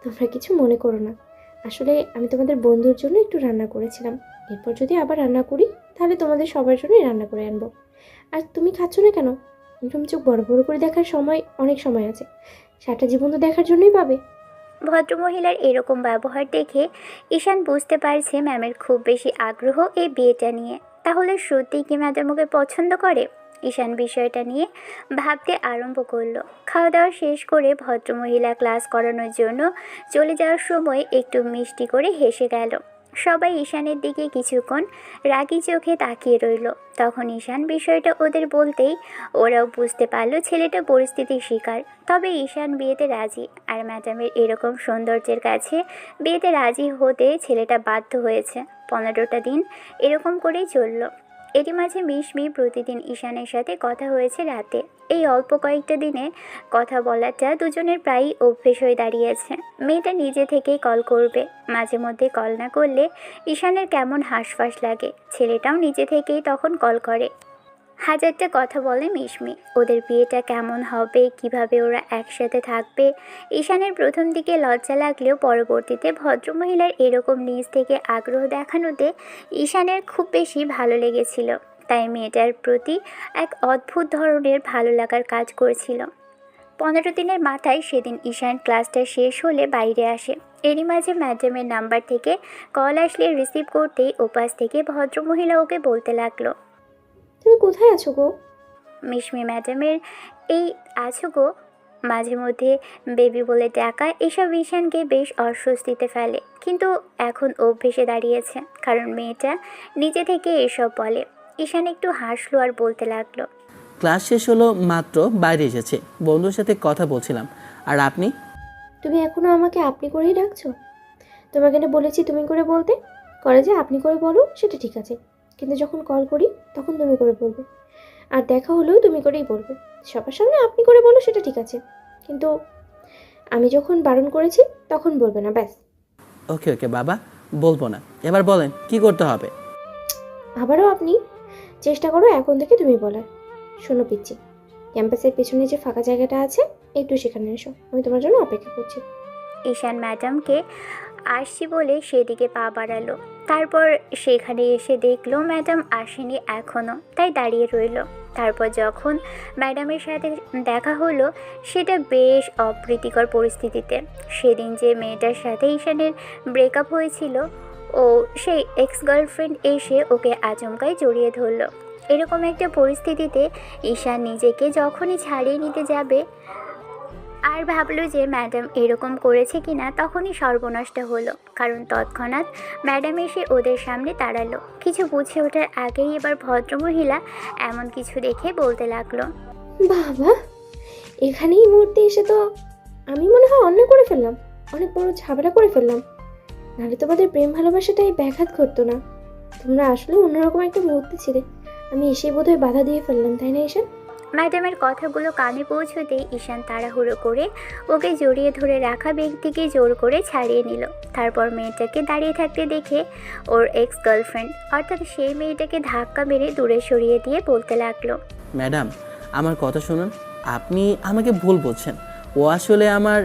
তোমরা কিছু মনে করো না, আসলে আমি তোমাদের বন্ধুর জন্য একটু রান্না করেছিলাম। এরপর যদি আবার রান্না করি তাহলে তোমাদের সবার জন্যই রান্না করে আনবো। আর তুমি খাচ্ছ না কেন? এরকম চোখ বড় বড় করে দেখার সময় অনেক সময় আছে, সারাটা জীবন তো দেখার জন্যই পাবে। ভদ্রমহিলার এরকম ব্যবহার দেখে ঈশান বুঝতে পারছে ম্যামের খুব বেশি আগ্রহ এই বিয়েটা নিয়ে। তাহলে সত্যিই কি ম্যাডাম ওকে পছন্দ করে? ঈশান বিষয়টা নিয়ে ভাবতে আরম্ভ করলো। খাওয়া দাওয়া শেষ করে ভদ্রমহিলা ক্লাস করানোর জন্য চলে যাওয়ার সময় একটু মিষ্টি করে হেসে গেল। সবাই ঈশানের দিকে কিছুক্ষণ রাগী চোখে তাকিয়ে রইল। তখন ঈশান বিষয়টা ওদের বলতেই ওরাও বুঝতে পারলো ছেলেটা পরিস্থিতির শিকার। তবে ঈশান বিয়েতে রাজি, আর ম্যাডামের এরকম সৌন্দর্যের কাছে বিয়েতে রাজি হতে ছেলেটা বাধ্য হয়েছে। 15টা দিন এরকম করেই চলল। এরই মাঝে মিশমি প্রতিদিন ঈশানের সাথে কথা হয়েছে রাতে। এই অল্প কয়েকটা দিনে কথা বলাটা দুজনের প্রায়ই অভ্যেস হয়ে দাঁড়িয়েছে। মেয়েটা নিজে থেকেই কল করবে, মাঝে মধ্যে কল না করলে ঈশানের কেমন হাঁসফাঁস লাগে। ছেলেটাও নিজে থেকেই তখন কল করে। হাজারটা কথা বলে মিশমি, ওদের বিয়েটা কেমন হবে, কিভাবে ওরা একসাথে থাকবে। ঈশানের প্রথম দিকে লজ্জা লাগলেও পরবর্তীতে ভদ্রমহিলার এরকম নিজ থেকে আগ্রহ দেখানোতে ঈশানের খুব বেশি ভালো লেগেছিল। তাই মেয়েটার প্রতি এক অদ্ভুত ধরনের ভালো লাগার কাজ করেছিল। 15 দিনের মাথায় সেদিন ঈশান ক্লাসটা শেষ হলে বাইরে আসে। এরই মাঝে ম্যাডামের নাম্বার থেকে কল আসলে রিসিভ করতেই ওপাশ থেকে ভদ্রমহিলা ওকে বলতে লাগলো, তুমি কোথায় আছো গো? মিশমি ম্যাডামের এই আছো গো মাঝে মধ্যে বেবি বলে ডাকা এসব ঈশানকে বেশ অস্বস্তিতে ফেলে, কিন্তু এখন অভ্যেসে দাঁড়িয়েছে, কারণ মেয়েটা নিজে থেকে এসব বলে। ঈশান একটু হাসলো আর বলতে লাগলো, ক্লাস শেষ হলো মাত্র বাইরে এসেছে, বন্ধুর সাথে কথা বলছিলাম। আর আপনি? তুমি এখনো আমাকে আপনি করেই ডাকছো? তোমাকে না বলেছি তুমি করে বলতে? করে যে আপনি করে বলো সেটা ঠিক আছে, কিন্তু যখন কল করি তখন তুমি করে বলবে, আর দেখা হলেও তুমি করেই বলবে। সবার সামনে আপনি করে বলো সেটা ঠিক আছে, কিন্তু আমি যখন বারণ করেছি তখন বলবে না, ব্যাস। ওকে ওকে বাবা, বলবো না। এবার বলেন কি করতে হবে? আবারও আপনি চেষ্টা করো এখন থেকে তুমি বলার। শোনো পিচ্ছি, ক্যাম্পাসের পেছনে যে ফাঁকা জায়গাটা আছে একটু সেখানে এসো, আমি তোমার জন্য অপেক্ষা করছি। ঈশান ম্যাডামকে আসছি বলে সেদিকে পা বাড়ালো। তারপর সেখানে এসে দেখলো ম্যাডাম আসেনি এখনও, তাই দাঁড়িয়ে রইল। তারপর যখন ম্যাডামের সাথে দেখা হলো সেটা বেশ অপ্রীতিকর পরিস্থিতিতে। সেদিন যে মেয়েটার সাথে ঈশানের ব্রেকআপ হয়েছিল, ও সেই এক্স গার্লফ্রেন্ড এসে ওকে আচমকাই জড়িয়ে ধরলো। এরকম একটা পরিস্থিতিতে ঈশান নিজেকে যখনই ছাড়িয়ে নিতে যাবে আর ভাবলো যে ম্যাডাম এরকম করেছে কিনা, তখনই সর্বনষ্ট হলো। কারণ তৎক্ষণাৎ ম্যাডাম এসে ওদের সামনে দাঁড়ালো। কিছু বুঝে ওঠার আগেই এবার ভদ্রমহিলা এমন কিছু দেখে বলতে লাগলো, বাবা, এখানে এই মুহূর্তে এসে তো আমি মনে হয় অন্যায় করে ফেললাম, অনেক বড় ঝামেলা করে ফেললাম। নাহলে তোমাদের প্রেম ভালোবাসাটাই ব্যাঘাত ঘটতো না। তোমরা আসলে অন্যরকম একটা মুহূর্তে ছিলে, আমি এসে বোধহয় বাধা দিয়ে ফেললাম, তাই না ঈশান? ম্যাডামের কথাগুলো কানে পৌঁছতেই ঈশান তাড়াহুড়ো করে ওকে জড়িয়ে ধরে রাখা ব্যক্তিকে জোর করে ছাড়িয়ে নিল। তারপর মেয়েটাকে দাঁড়িয়ে থাকতে দেখে ওর এক্স গার্লফ্রেন্ড অর্থাৎ সেই মেয়েটাকে ধাক্কা মেরে দূরে সরিয়ে দিয়ে বলতে লাগলো, ম্যাডাম আমার কথা শুনুন, আপনি আমাকে ভুল বলছেন, ও আসলে আমার।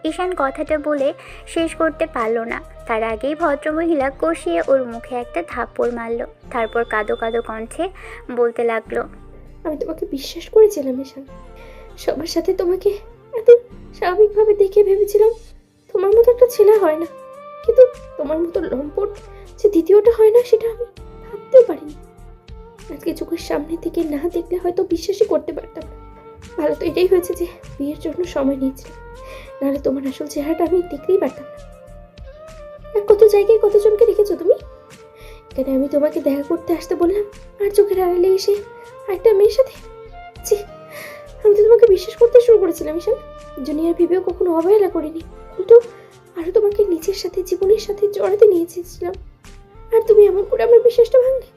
ঈশান কথাটা বলে শেষ করতে পারলো না। তার আগেই ভদ্রমহিলা কষিয়ে ওর মুখে একটা থাপ্পড় মারল। তারপর কাঁদো কাঁদো কণ্ঠে বলতে লাগলো, আমি তোমাকে বিশ্বাস করেছিলাম ঈশান, সবার সাথে তোমাকে এত স্বাভাবিকভাবে দেখে ভেবেছিলাম তোমার মতো একটা ছেলে হয় না, কিন্তু তোমার মতো লম্পট যে দ্বিতীয়টা হয় না সেটা আমি ভাবতেও পারিনি। আজকে চোখের সামনে থেকে না দেখলে হয়তো বিশ্বাসই করতে পারতাম না। ভালো তো এটাই হয়েছে যে বিয়ের জন্য সময় নিয়েছিলাম, নাহলে তোমার আসল চেহারাটা আমি দেখতেই পারতাম না। আর কত জায়গায় কতজনকে রেখেছো তুমি, এখানে আমি তোমাকে দেখা করতে আসতে বললাম আর চোখের আড়ালে এসে একটা মেয়ের সাথে। জি, আমি তো তোমাকে বিশ্বাস করতে শুরু করেছিলাম ঈশান, জুনিয়র ভেবেও কখনো অবহেলা করিনি, উল্টো আরো তোমাকে নিজের সাথে জীবনের সাথে জড়াতে নিয়ে এসেছিলাম, আর তুমি এমন করে আমার বিশ্বাসটা ভাঙলে।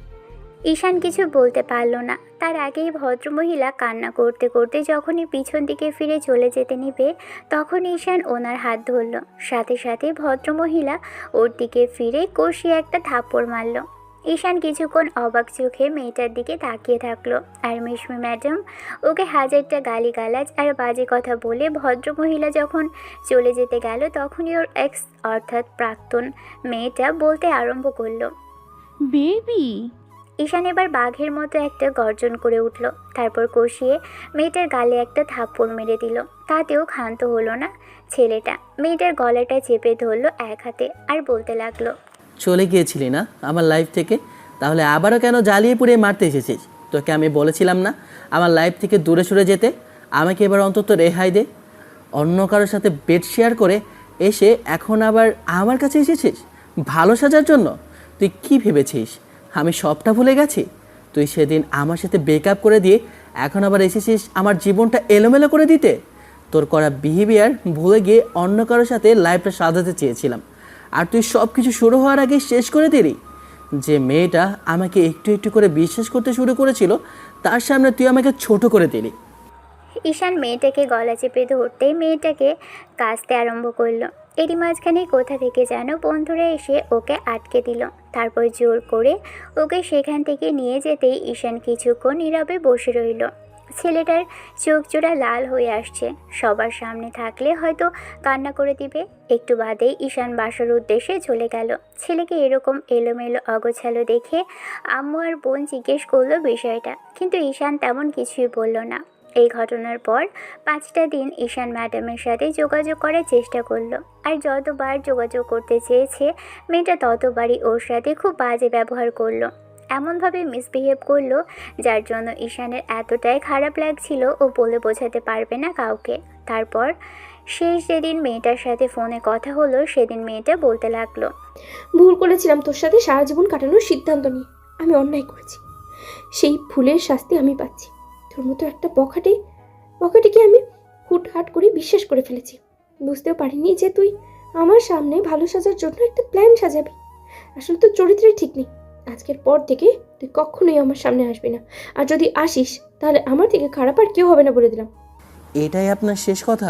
ঈশান কিছু বলতে পারল না। তার আগেই ভদ্রমহিলা কান্না করতে করতে যখনই পিছন দিকে ফিরে চলে যেতে নিবে, তখন ঈশান ওনার হাত ধরল। সাথে সাথে ভদ্রমহিলা ওর দিকে ফিরে কষিয়ে একটা থাপ্পড় মারল। ঈশান কিছুক্ষণ অবাক চোখে মেয়েটার দিকে তাকিয়ে থাকলো। আর মিশমি ম্যাডাম ওকে হাজারটা গালিগালাজ আর বাজে কথা বলে ভদ্রমহিলা যখন চলে যেতে গেল, তখনই ওর এক্স অর্থাৎ প্রাক্তন মেয়েটা বলতে আরম্ভ করলো, বেবি। ঈশান এবার বাঘের মতো একটা গর্জন করে উঠল। তারপর কষিয়ে মেয়েটার গালে একটা থাপ্পড় মেরে দিল। তাতেও ক্ষান্ত হলো না ছেলেটা। মেয়েটার গলাটা চেপে ধরলো এক হাতে আর বলতে লাগলো, চলে গিয়েছিলি না আমার লাইফ থেকে, তাহলে আবারও কেন জ্বালিয়ে পুড়িয়ে মারতে এসেছিস? তোকে আমি বলেছিলাম না আমার লাইফ থেকে দূরে সরে যেতে? আমাকে এবার অন্তত রেহাই দে। অন্য কারোর সাথে বেড শেয়ার করে এসে এখন আবার আমার কাছে এসেছিস ভালো সাজার জন্য? তুই কি ভেবেছিস আমি সবটা ভুলে গেছি? তুই সেদিন আমার সাথে ব্রেকআপ করে দিয়ে এখন আবার এসেছিস আমার জীবনটা এলোমেলো করে দিতে? তোর করা বিহেভিয়ার ভুলে গিয়ে অন্য কারোর সাথে লাইফটা সাজাতে চেয়েছিলাম, আর তুই সব কিছু শুরু হওয়ার আগে শেষ করে দিলি। যে মেয়েটা আমাকে একটু একটু করে বিশ্বাস করতে শুরু করেছিল, তার সামনে তুই আমাকে ছোট করে দিলি। ঈশান মেয়েটাকে গলা চেপে ধরতেই মেয়েটাকে কাঁচতে আরম্ভ করলো। এরই মাঝখানে কোথা থেকে যেন বন্ধুরা এসে ওকে আটকে দিল। তারপর জোর করে ওকে সেখান থেকে নিয়ে যেতেই ঈশান কিছুক্ষণ নীরবে বসে রইল। ছেলেটার চোখ জোড়া লাল হয়ে আসছে। সবার সামনে থাকলে হয়তো কান্না করে দিবে। একটু বাদেই ঈশান বাসার উদ্দেশ্যে চলে গেল। ছেলেকে এরকম এলোমেলো অগোছালো দেখে আম্মু আর বোন জিজ্ঞেস করলো বিষয়টা, কিন্তু ঈশান তেমন কিছুই বলল না। এই ঘটনার পর 5টা দিন ঈশান ম্যাডামের সাথে যোগাযোগ করার চেষ্টা করলো। আর যতবার যোগাযোগ করতে চেয়েছে মেয়েটা ততবারই ওর সাথে খুব বাজে ব্যবহার করলো। এমনভাবে মিসবিহেভ করলো যার জন্য ঈশানের এতটাই খারাপ লাগছিল ও বলে বোঝাতে পারবে না কাউকে। তারপর শেষ যেদিন মেয়েটার সাথে ফোনে কথা হলো, সেদিন মেয়েটা বলতে লাগলো, ভুল করেছিলাম তোর সাথে সারা জীবন কাটানোর সিদ্ধান্ত নিয়ে। আমি অন্যায় করেছি, সেই ভুলের শাস্তি আমি পাচ্ছি। তোর মতো একটা বখাটিকে আমি হুটহাট করে বিশ্বাস করে ফেলেছি। বুঝতেও পারিনি যে তুই আমার সামনে ভালো সাজার জন্য একটা প্ল্যান সাজাবি। আসলে তোর চরিত্রই ঠিক নেই। আজকের পর থেকে তুই কখনোই আমার সামনে আসবি না, আর যদি আসিস তাহলে আমার থেকে খারাপ আর কেউ হবে না বলে দিলাম। এটাই আপনার শেষ কথা?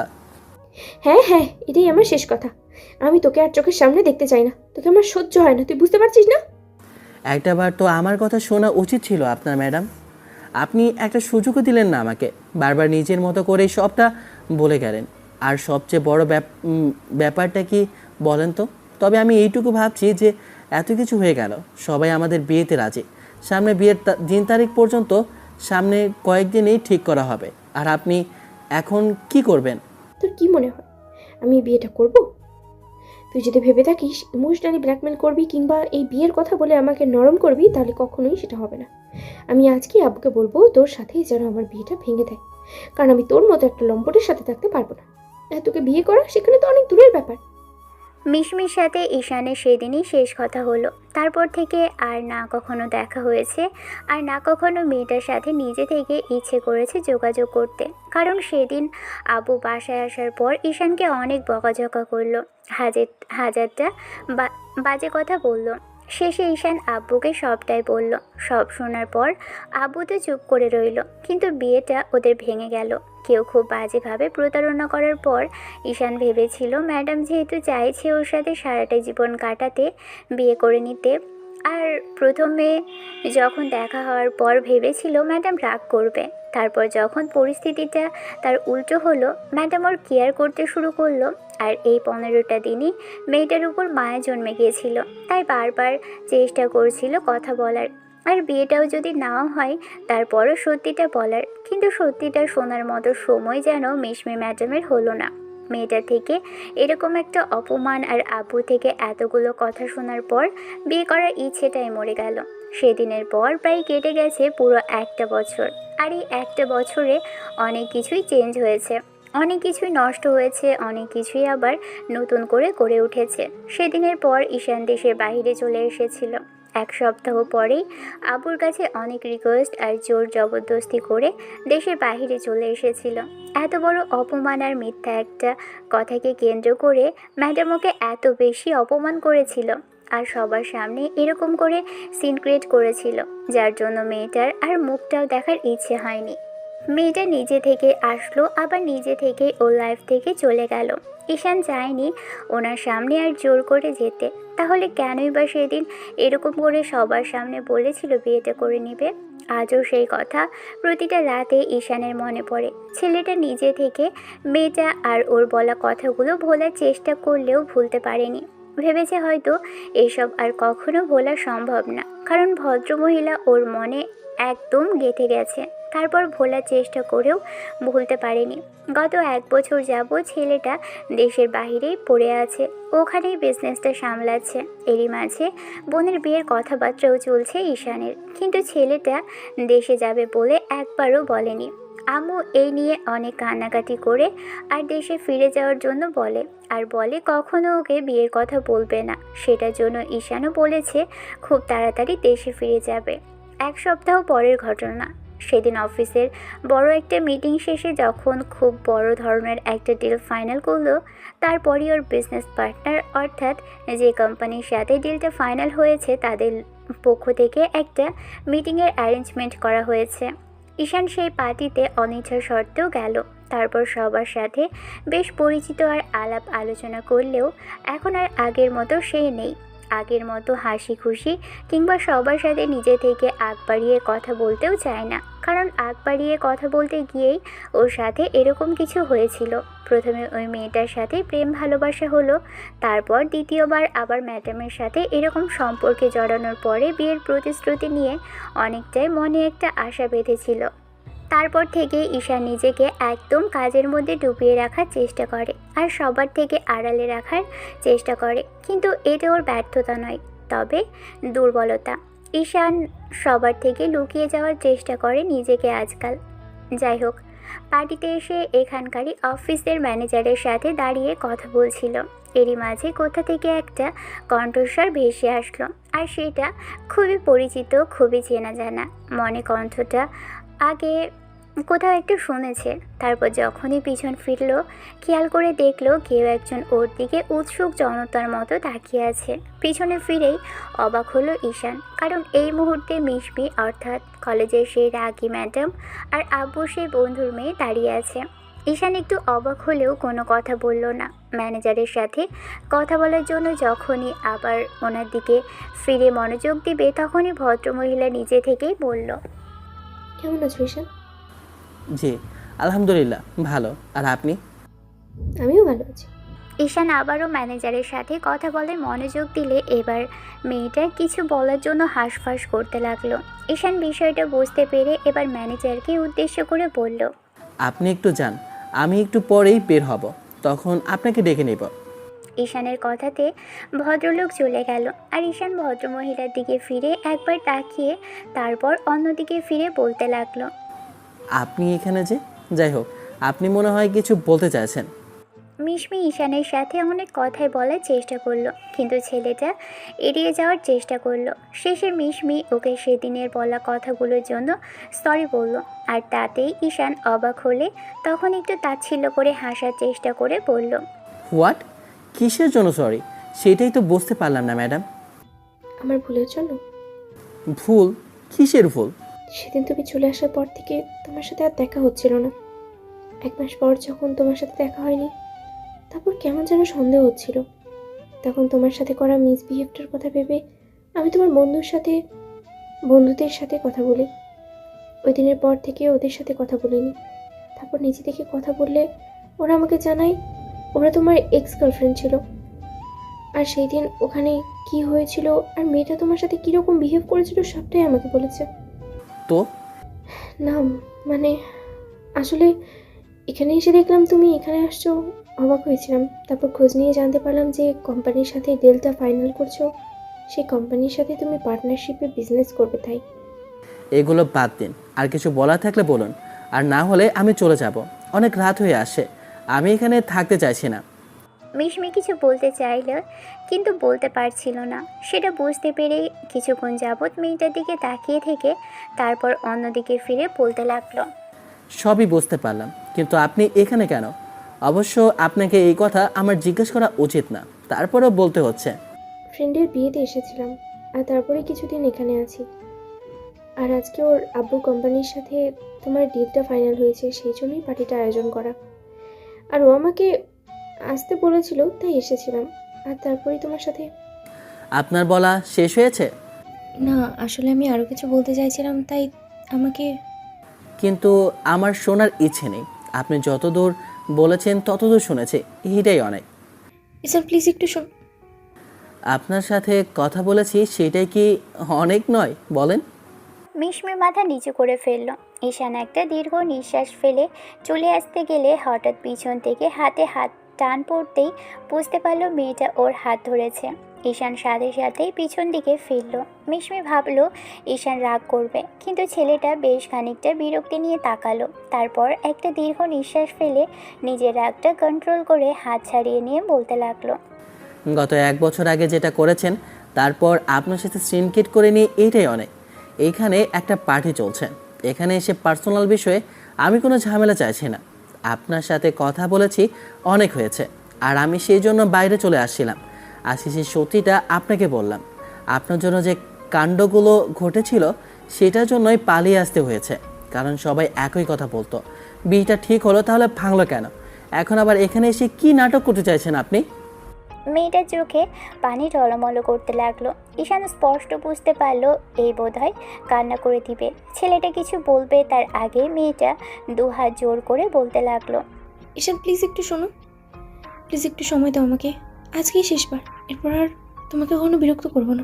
হ্যাঁ হ্যাঁ, এটাই আমার শেষ কথা। আমি তোকে আর চোখের সামনে দেখতে চাই না। তোকে আমার সহ্য হয় না, তুই বুঝতে পারছিস না? একটাবার তো আমার কথা শোনা উচিত ছিল আপনার ম্যাডাম। আপনি একটা সুযোগও দিলেন না আমাকে, বারবার নিজের মতো করে সবটা বলে গেলেন। আর সবচেয়ে বড় ব্যাপারটা কি বলেন তো? তবে আমি এইটুকু ভাবছি যে এত কিছু হয়ে গেল, সবাই আমাদের বিয়েতে রাজি, সামনে বিয়ের দিন তারিখ পর্যন্ত সামনে কয়েকদিনেই ঠিক করা হবে, আর আপনি এখন কি করবেন? তোর কি মনে হয় আমি এই বিয়েটা করব? তুই যদি ভেবে থাকিস ইমোশনালি ব্ল্যাকমেল করবি কিংবা এই বিয়ের কথা বলে আমাকে নরম করবি, তাহলে কখনোই সেটা হবে না। আমি আজকেই আব্বুকে বলবো তোর সাথেই যেন আমার বিয়েটা ভেঙে দেয়, কারণ আমি তোর মতো একটা লম্পটের সাথে থাকতে পারবো না। আর তোকে বিয়ে করা সেখানে তো অনেক দূরের ব্যাপার। মিশমির সাথে ঈশানের সেদিনই শেষ কথা হলো। তারপর থেকে আর না কখনো দেখা হয়েছে, আর না কখনো মেয়েটার সাথে নিজে থেকে ইচ্ছে করেছে যোগাযোগ করতে। কারণ সেদিন আবু বাসায় আসার পর ঈশানকে অনেক বকাঝকা করলো, হাজারটা বাজে কথা বলল। শেষে ঈশান আব্বুকে সবটাই বলল। সব শোনার পর আব্বু তো চুপ করে রইল, কিন্তু বিয়েটা ওদের ভেঙে গেল। কেউ খুব বাজেভাবে প্রতারণা করার পর ঈশান ভেবেছিল ম্যাডাম যেহেতু চাইছে ওর সাথে সারাটা জীবন কাটাতে, বিয়ে করে নিতে। আর প্রথমে যখন দেখা হওয়ার পর ভেবেছিল ম্যাডাম রাগ করবে, তারপর যখন পরিস্থিতিটা তার উল্টো হলো, ম্যাডাম ওর কেয়ার করতে শুরু করলো। আর এই 15টা দিনই মেয়েটার উপর মায়া জন্মে গিয়েছিল, তাই বারবার চেষ্টা করছিল কথা বলার, আর বিয়েটাও যদি নাও হয় তারপরও সত্যিটা বলার। কিন্তু সত্যিটা শোনার মতো সময় যেন মিশমি ম্যাডামের হলো না। মেয়েটা থেকে এরকম একটা অপমান আর আব্বু থেকে এতগুলো কথা শোনার পর বিয়ে করার ইচ্ছেটাই মরে গেল। সেদিনের পর প্রায় কেটে গেছে পুরো একটা বছর, আর এই একটা বছরে অনেক কিছুই চেঞ্জ হয়েছে, অনেক কিছুই নষ্ট হয়েছে, অনেক কিছুই আবার নতুন করে গড়ে উঠেছে। সেদিনের পর ঈশান দেশের বাইরে চলে এসেছিল। এক সপ্তাহ পরেই আবুর কাছে অনেক রিকোয়েস্ট আর জোর জবরদস্তি করে দেশের বাইরে চলে এসেছিল। এত বড় অপমান আর মিথ্যা একটা কথাকে কেন্দ্র করে ম্যাডাম ওকে এত বেশি অপমান করেছিল, আর সবার সামনে এরকম করে সিন ক্রিয়েট করেছিল, যার জন্য মেয়েটার আর মুখটাও দেখার ইচ্ছে হয়নি। মেয়েটা নিজে থেকে আসলো, আবার নিজে থেকে ওর লাইফ থেকে চলে গেল। ঈশান চায়নি ওনার সামনে আর জোর করে যেতে, তাহলে কেনই বা সেদিন এরকম করে সবার সামনে বলেছিল বিয়েটা করে নেবে। আজও সেই কথা প্রতিটা রাতে ঈশানের মনে পড়ে। ছেলেটা নিজে থেকে মেয়েটা আর ওর বলা কথাগুলো ভোলার চেষ্টা করলেও ভুলতে পারেনি। ভেবেছে হয়তো এসব আর কখনো ভোলা সম্ভব না, কারণ ভদ্রমহিলা ওর মনে একদম গেঁথে গেছে। তারপর ভোলার চেষ্টা করেও ভুলতে পারেনি। গত 1 বছর যাবৎ ছেলেটা দেশের বাইরেই পড়ে আছে, ওখানেই বিজনেসটা সামলাচ্ছে। এরই মাঝে বোনের বিয়ের কথাবার্তাও চলছে ঈশানের, কিন্তু ছেলেটা দেশে যাবে বলে একবারও বলেনি। আম্মু এই নিয়ে অনেক কান্নাকাটি করে আর দেশে ফিরে যাওয়ার জন্য বলে, আর বলে কখনো ওকে বিয়ের কথা বলবে না। সেটার জন্য ঈশানও বলেছে খুব তাড়াতাড়ি দেশে ফিরে যাবে। 1 সপ্তাহ পরের ঘটনা। সেদিন অফিসের বড় একটা মিটিং শেষে যখন খুব বড় ধরনের একটা ডিল ফাইনাল করলো, তারপরই ওর বিজনেস পার্টনার অর্থাৎ যে কোম্পানির সাথে ডিলটা ফাইনাল হয়েছে তাদের পক্ষ থেকে একটা মিটিংয়ের অ্যারেঞ্জমেন্ট করা হয়েছে। ঈশান সেই পার্টিতে অনিচ্ছা সত্ত্বেও গেল। তারপর সবার সাথে বেশ পরিচিত আর আলাপ আলোচনা করলেও এখন আর আগের মতো সে নেই। আগের মতো হাসি খুশি কিংবা সবার সাথে নিজে থেকে আগ বাড়িয়ে কথা বলতেও চায় না, কারণ আগ বাড়িয়ে কথা বলতে গিয়েই ওর সাথে এরকম কিছু হয়েছিল। প্রথমে ওই মেয়েটার সাথে প্রেম ভালোবাসা হলো, তারপর দ্বিতীয়বার আবার ম্যাডামের সাথে এরকম সম্পর্কে জড়ানোর পরে বিয়ের প্রতিশ্রুতি নিয়ে অনেকটাই মনে একটা আশা বেঁধেছিল। তারপর থেকে ঈশান নিজেকে একদম কাজের মধ্যে ডুবিয়ে রাখার চেষ্টা করে আর সবার থেকে আড়ালে রাখার চেষ্টা করে, কিন্তু এতে ওর ব্যর্থতা নয়, তবে দুর্বলতা। ঈশান সবার থেকে লুকিয়ে যাওয়ার চেষ্টা করে নিজেকে আজকাল। যাই হোক, পার্টিতে এসে এখানকারই অফিসের ম্যানেজারের সাথে দাঁড়িয়ে কথা বলছিল। এরই মাঝে কোথা থেকে একটা কণ্ঠস্বর ভেসে আসলো, আর সেটা খুবই পরিচিত, খুবই চেনা জানা মনে। কণ্ঠটা আগে কোথাও একটু শুনেছে। তারপর যখনই পিছন ফিরল, খেয়াল করে দেখলো কেউ একজন ওর দিকে উৎসুক জনতার মতো তাকিয়ে আছে। পিছনে ফিরেই অবাক হলো ঈশান, কারণ এই মুহূর্তে মিশমি অর্থাৎ কলেজের সেই রাগী ম্যাডাম আর আব্বুর সেই বন্ধুর মেয়ে দাঁড়িয়ে আছে। ঈশান একটু অবাক হলেও কোনো কথা বলল না। ম্যানেজারের সাথে কথা বলার জন্য যখনই আবার ওনার দিকে ফিরে মনোযোগ দিবে, তখনই ভদ্রমহিলা নিজে থেকেই বলল, কেমন আছো ঈশান? জি আলহামদুলিল্লাহ ভালো। আর আপনি? আমিও ভালো আছি। ঈশান আবারও ম্যানেজারের সাথে কথা বলে মনোযোগ দিলে এবার মেয়েটা কিছু বলার জন্য হাঁসফাঁস করতে লাগলো। ঈশান বিষয়টা বুঝতে পেরে এবার ম্যানেজারকে উদ্দেশ্য করে বলল, আপনি একটু যান, আমি একটু পরেই বের হব, তখন আপনাকে ডেকে নেব। ঈশানের কথাতে ভদ্রলোক চলে গেল আর ঈশান ভদ্রমহিলার দিকে ফিরে একবার তাকিয়ে তারপর অন্যদিকে ফিরে বলতে লাগলো, আপনি এখানে যে? যাই হোক, আপনি মনে হয় কিছু বলতে চাইছেন। মিশমি ঈশানের সাথে অনেক কথাই বলার চেষ্টা করলো, কিন্তু ছেলেটা এড়িয়ে যাওয়ার চেষ্টা করলো। শেষে মিশমি ওকে সেদিনের বলা কথাগুলোর জন্য সরি বলল, আর তাতেই ঈশান অবাক হলে তখন একটু তাচ্ছিল্য করে হাসার চেষ্টা করে বলল, হোয়াট? কিসের জন্য সরি? সেটাই তো বুঝতে পারলাম না ম্যাডাম। আমার ভুলের জন্য। ভুল? কিসের ভুল? সেদিন তুমি চলে আসার পর থেকে তোমার সাথে আর দেখা হচ্ছিল না। 1 মাস পর যখন তোমার সাথে দেখা হয়নি, তারপর কেমন যেন সন্দেহ হচ্ছিল। তখন তোমার সাথে করা মিসবিহেভটার কথা ভেবে আমি তোমার বন্ধুদের সাথে কথা বলি। ওই দিনের পর থেকে ওদের সাথে কথা বলিনি। তারপর নিজে থেকে কথা বললে ওরা আমাকে জানায় ওরা তোমার এক্স গার্লফ্রেন্ড ছিল। আর সেই দিন ওখানে কি হয়েছিল আর মেয়েটা তোমার সাথে কীরকম বিহেভ করেছিল সবটাই আমাকে বলেছে। তো না মানে আসলে এখানে এসে দেখলাম তুমি এখানে আসছো, অবাক হয়েছিলাম। তারপর খোঁজ নিয়ে জানতে পারলাম যে কোম্পানির সাথে ডিলটা ফাইনাল করছো, সেই কোম্পানির সাথে তুমি পার্টনারশিপে বিজনেস করবে। তাই এগুলো বাদ দিন, আর কিছু বলার থাকলে বলুন, আর না হলে আমি চলে যাব। অনেক রাত হয়ে আসে, আমি এখানে থাকতে চাইছি না। মিশমি কিছু বলতে চাইল কিন্তু বলতে পারছিল না। সেটা বুঝতে পেরে কিছুক্ষণ যাবৎ মেয়েটার দিকে তাকিয়ে থেকে তারপর অন্যদিকে ফিরে বলতে লাগলো, সবই বুঝতে পারলাম, কিন্তু আপনি এখানে কেন? অবশ্য আপনাকে এই কথা আমার জিজ্ঞেস করা উচিত না, তারপরেও বলতে হচ্ছে। ফ্রেন্ডের বিয়েতে এসেছিলাম আর তারপরে কিছুদিন এখানে আছি। আর আজকে ওর আব্বুর কোম্পানির সাথে তোমার ডিলটা ফাইনাল হয়েছে, সেই জন্যই পার্টিটা আয়োজন করা। আর ও আমাকে আসতে বলেছিল, তাই এসেছিলাম। আর তারপরেই তোমার সাথে। আপনার বলা শেষ হয়েছে? না আসলে আমি আরও কিছু বলতে চাইছিলাম, তাই আমাকে। কিন্তু আমার শোনার ইচ্ছে নেই। আপনি যতদূর বলেছেন ততদূর শুনেছি, এটাই অনেক। স্যার প্লিজ একটু শোন। আপনার সাথে কথা বলেছি, সেটাই কি অনেক নয় বলেন? মিশমি মাথা নিচু করে ফেলল। ঈশান একটা দীর্ঘ নিঃশ্বাস ফেলে চলে আসতে গেলে হঠাৎ পিছন থেকে হাতে হাত টান পড়তেই বুঝতে পারল মেয়েটা ওর হাত ধরেছে। ঈশান সাথে সাথেই পিছন দিকে ফিরল। মিশমি ভাবলো ঈশান রাগ করবে, কিন্তু ছেলেটা বেশ খানিকটা বিরক্তি নিয়ে তাকালো। তারপর একটা দীর্ঘ নিঃশ্বাস ফেলে নিজের রাগটা কন্ট্রোল করে হাত ছাড়িয়ে নিয়ে বলতে লাগলো, গত 1 বছর আগে যেটা করেছেন, তারপর আপনার সাথে সিনকেট করে নিয়ে এইটাই অনেক। এইখানে একটা পার্টি চলছে, এখানে এসে পার্সোনাল বিষয়ে আমি কোনো ঝামেলা চাইছি না। আপনার সাথে কথা বলেছি, অনেক হয়েছে, আর আমি সেই জন্য বাইরে চলে আসছিলাম। আজকে সেই সত্যিটা আপনাকে বললাম। আপনার জন্য যে কাণ্ডগুলো ঘটেছিল সেটার জন্যই পালিয়ে আসতে হয়েছে, কারণ সবাই একই কথা বলতো। বিয়েটা ঠিক হলো, তাহলে ভাঙলো কেন? এখন আবার এখানে এসে কি নাটক করতে চাইছেন আপনি? মেয়েটার চোখে পানি টলমল করতে লাগলো। ঈশান স্পষ্ট বুঝতে পারলো এই বোধহয় কান্না করে দিবে। ছেলেটা কিছু বলবে তার আগে মেয়েটা 2 হাত জোর করে বলতে লাগলো, ঈশান প্লিজ একটু শোনো, প্লিজ একটু সময় দাও আমাকে। আজকেই শেষবার, এরপর আর তোমাকে কখনো বিরক্ত করবো না।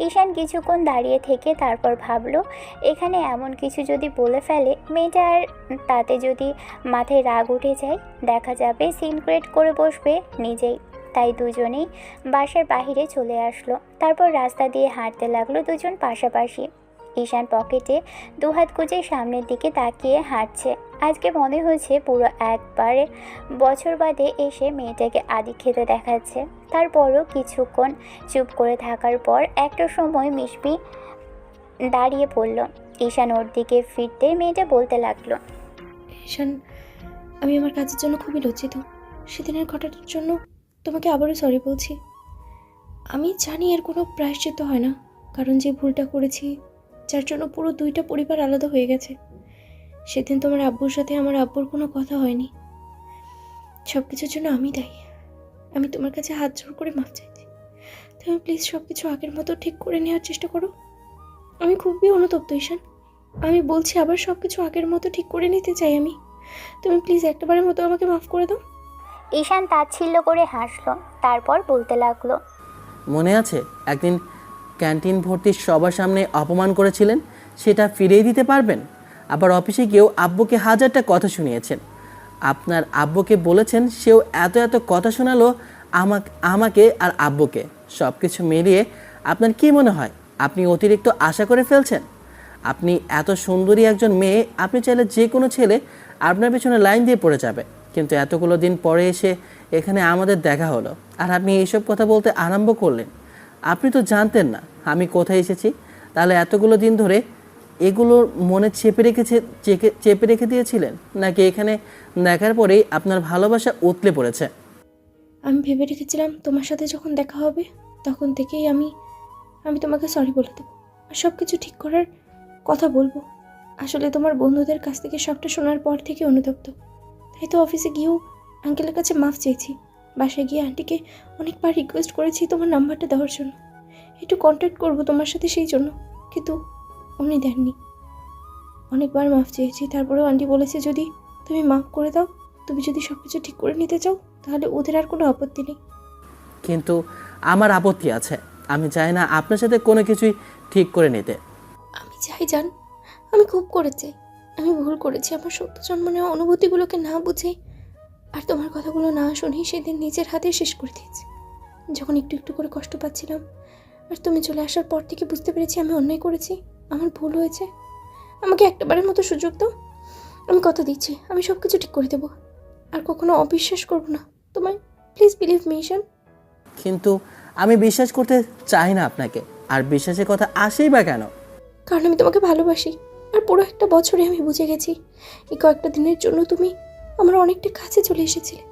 ঈশান কিছুক্ষণ দাঁড়িয়ে থেকে তারপর ভাবলো এখানে এমন কিছু যদি বলে ফেলে মেয়েটার, তাতে যদি মাথায় রাগ উঠে যায়, দেখা যাবে সিন ক্রিয়েট করে বসবে নিজেই। তাই দুজনেই বাসার বাহিরে চলে আসলো। তারপর রাস্তা দিয়ে হাঁটতে লাগলো দুজন পাশাপাশি। ঈশান পকেটে 2 হাত গুজে সামনের দিকে তাকিয়ে হাঁটছে। আজকে মনে হয়েছে পুরো 1 বছর বাদে এসে মেয়েটাকে আদি খেতে দেখাচ্ছে। তারপরও কিছুক্ষণ চুপ করে থাকার পর একটা সময় মিশমি দাঁড়িয়ে পড়ল। ঈশান ওর দিকে ফিরতে মেয়েটা বলতে লাগলো, ঈশান আমি আমার কাজের জন্য খুবই লজ্জিত। সেদিনের ঘটনার জন্য তোমাকে আবারও সরি বলছি। আমি জানি এর কোনো প্রায়শ্চিত্ত হয় না, কারণ যে ভুলটা করেছি যার জন্য পুরো 2টা পরিবার আলাদা হয়ে গেছে। সেদিন তোমার আব্বুর সাথে আমার আব্বুর কোনো কথা হয়নি। সব কিছুর জন্য আমি দায়ী। আমি তোমার কাছে হাত জোড় করে মাফ চাইছি। তুমি প্লিজ সব কিছু আগের মতো ঠিক করে নেওয়ার চেষ্টা করো। আমি খুবই অনুতপ্ত ঈশান। আমি বলছি আবার সব কিছু আগের মতো ঠিক করে নিতে চাই আমি। তুমি প্লিজ একটাবারের মতো আমাকে মাফ করে দাও। ঈশান তাচ্ছিল্য করে হাসলো, তারপর বলতে লাগলো, মনে আছে একদিন ক্যান্টিন ভর্তি সবার সামনে অপমান করেছিলেন, সেটা ফিরিয়ে দিতে পারবেন? আবার অফিসে গিয়েও আব্বুকে হাজারটা কথা শুনিয়েছেন। আপনার আব্বুকে বলেছেন, সেও এত এত কথা শোনালো আমাকে আর আব্বুকে। সব কিছু মিলিয়ে আপনার কি মনে হয় আপনি অতিরিক্ত আশা করে ফেলছেন? আপনি এত সুন্দরী একজন মেয়ে, আপনি চাইলে যে কোনো ছেলে আপনার পেছনে লাইন দিয়ে পড়ে যাবে, কিন্তু এতগুলো দিন পরে এসে এখানে আমাদের দেখা হলো আর আপনি এইসব কথা বলতে আরম্ভ করলেন। আপনি তো জানতেন না আমি কোথায় এসেছি, তাহলে এতগুলো দিন ধরে এগুলো মনে চেপে রেখে দিয়েছিলেন, নাকি এখানে দেখার পরেই আপনার ভালোবাসা উতলে পড়েছে? আমি ভেবে রেখেছিলাম তোমার সাথে যখন দেখা হবে তখন থেকেই আমি তোমাকে সরি বলে দেবো আর সব কিছু ঠিক করার কথা বলবো। আসলে তোমার বন্ধুদের কাছ থেকে সবটা শোনার পর থেকে অনুতপ্ত, তাই তো অফিসে গিয়েও আঙ্কেলের কাছে মাফ চেয়েছি। বাসায় গিয়ে আন্টিকে অনেকবার রিকোয়েস্ট করেছি তোমার নাম্বারটা দেওয়ার জন্য, একটু কন্ট্যাক্ট করবো তোমার সাথে সেই জন্য, কিন্তু উনি দেননি। অনেকবার মাফ চেয়েছি, তারপরেও আন্টি বলেছে যদি তুমি মাফ করে দাও, তুমি যদি সব কিছু ঠিক করে নিতে চাও তাহলে ওদের আর কোনো আপত্তি নেই। কিন্তু আমার আপত্তি আছে। আমি চাই না আপনার সাথে কোনো কিছুই ঠিক করে নিতে। আমি চাই জান, আমি খুব করেছি, আমি ভুল করেছি। আমার সত্য জন্ম নেওয়া অনুভূতিগুলোকে না বুঝে আর তোমার কথাগুলো না শুনেই সেদিন নিজের হাতে শেষ করে দিয়েছি। যখন একটু একটু করে কষ্ট পাচ্ছিলাম আর তুমি চলে আসার পর থেকে বুঝতে পেরেছি আমি অন্যায় করেছি, আমার ভুল হয়েছে। আমাকে একটাবারের মতো সুযোগ দাও, আমি কথা দিচ্ছি আমি সব কিছু ঠিক করে দেবো, আর কখনো অবিশ্বাস করবো না তোমায়। প্লিজ বিলিভ মি ঈশান। কিন্তু আমি বিশ্বাস করতে চাই না আপনাকে, আর বিশ্বাসের কথা আসেই বা কেন? কারণ আমি তোমাকে ভালোবাসি, আর পুরো একটা বছরে আমি বুঝে গেছি এই কয়েকটা দিনের জন্য তুমি আমার অনেকটা কাছে চলে এসেছিলে।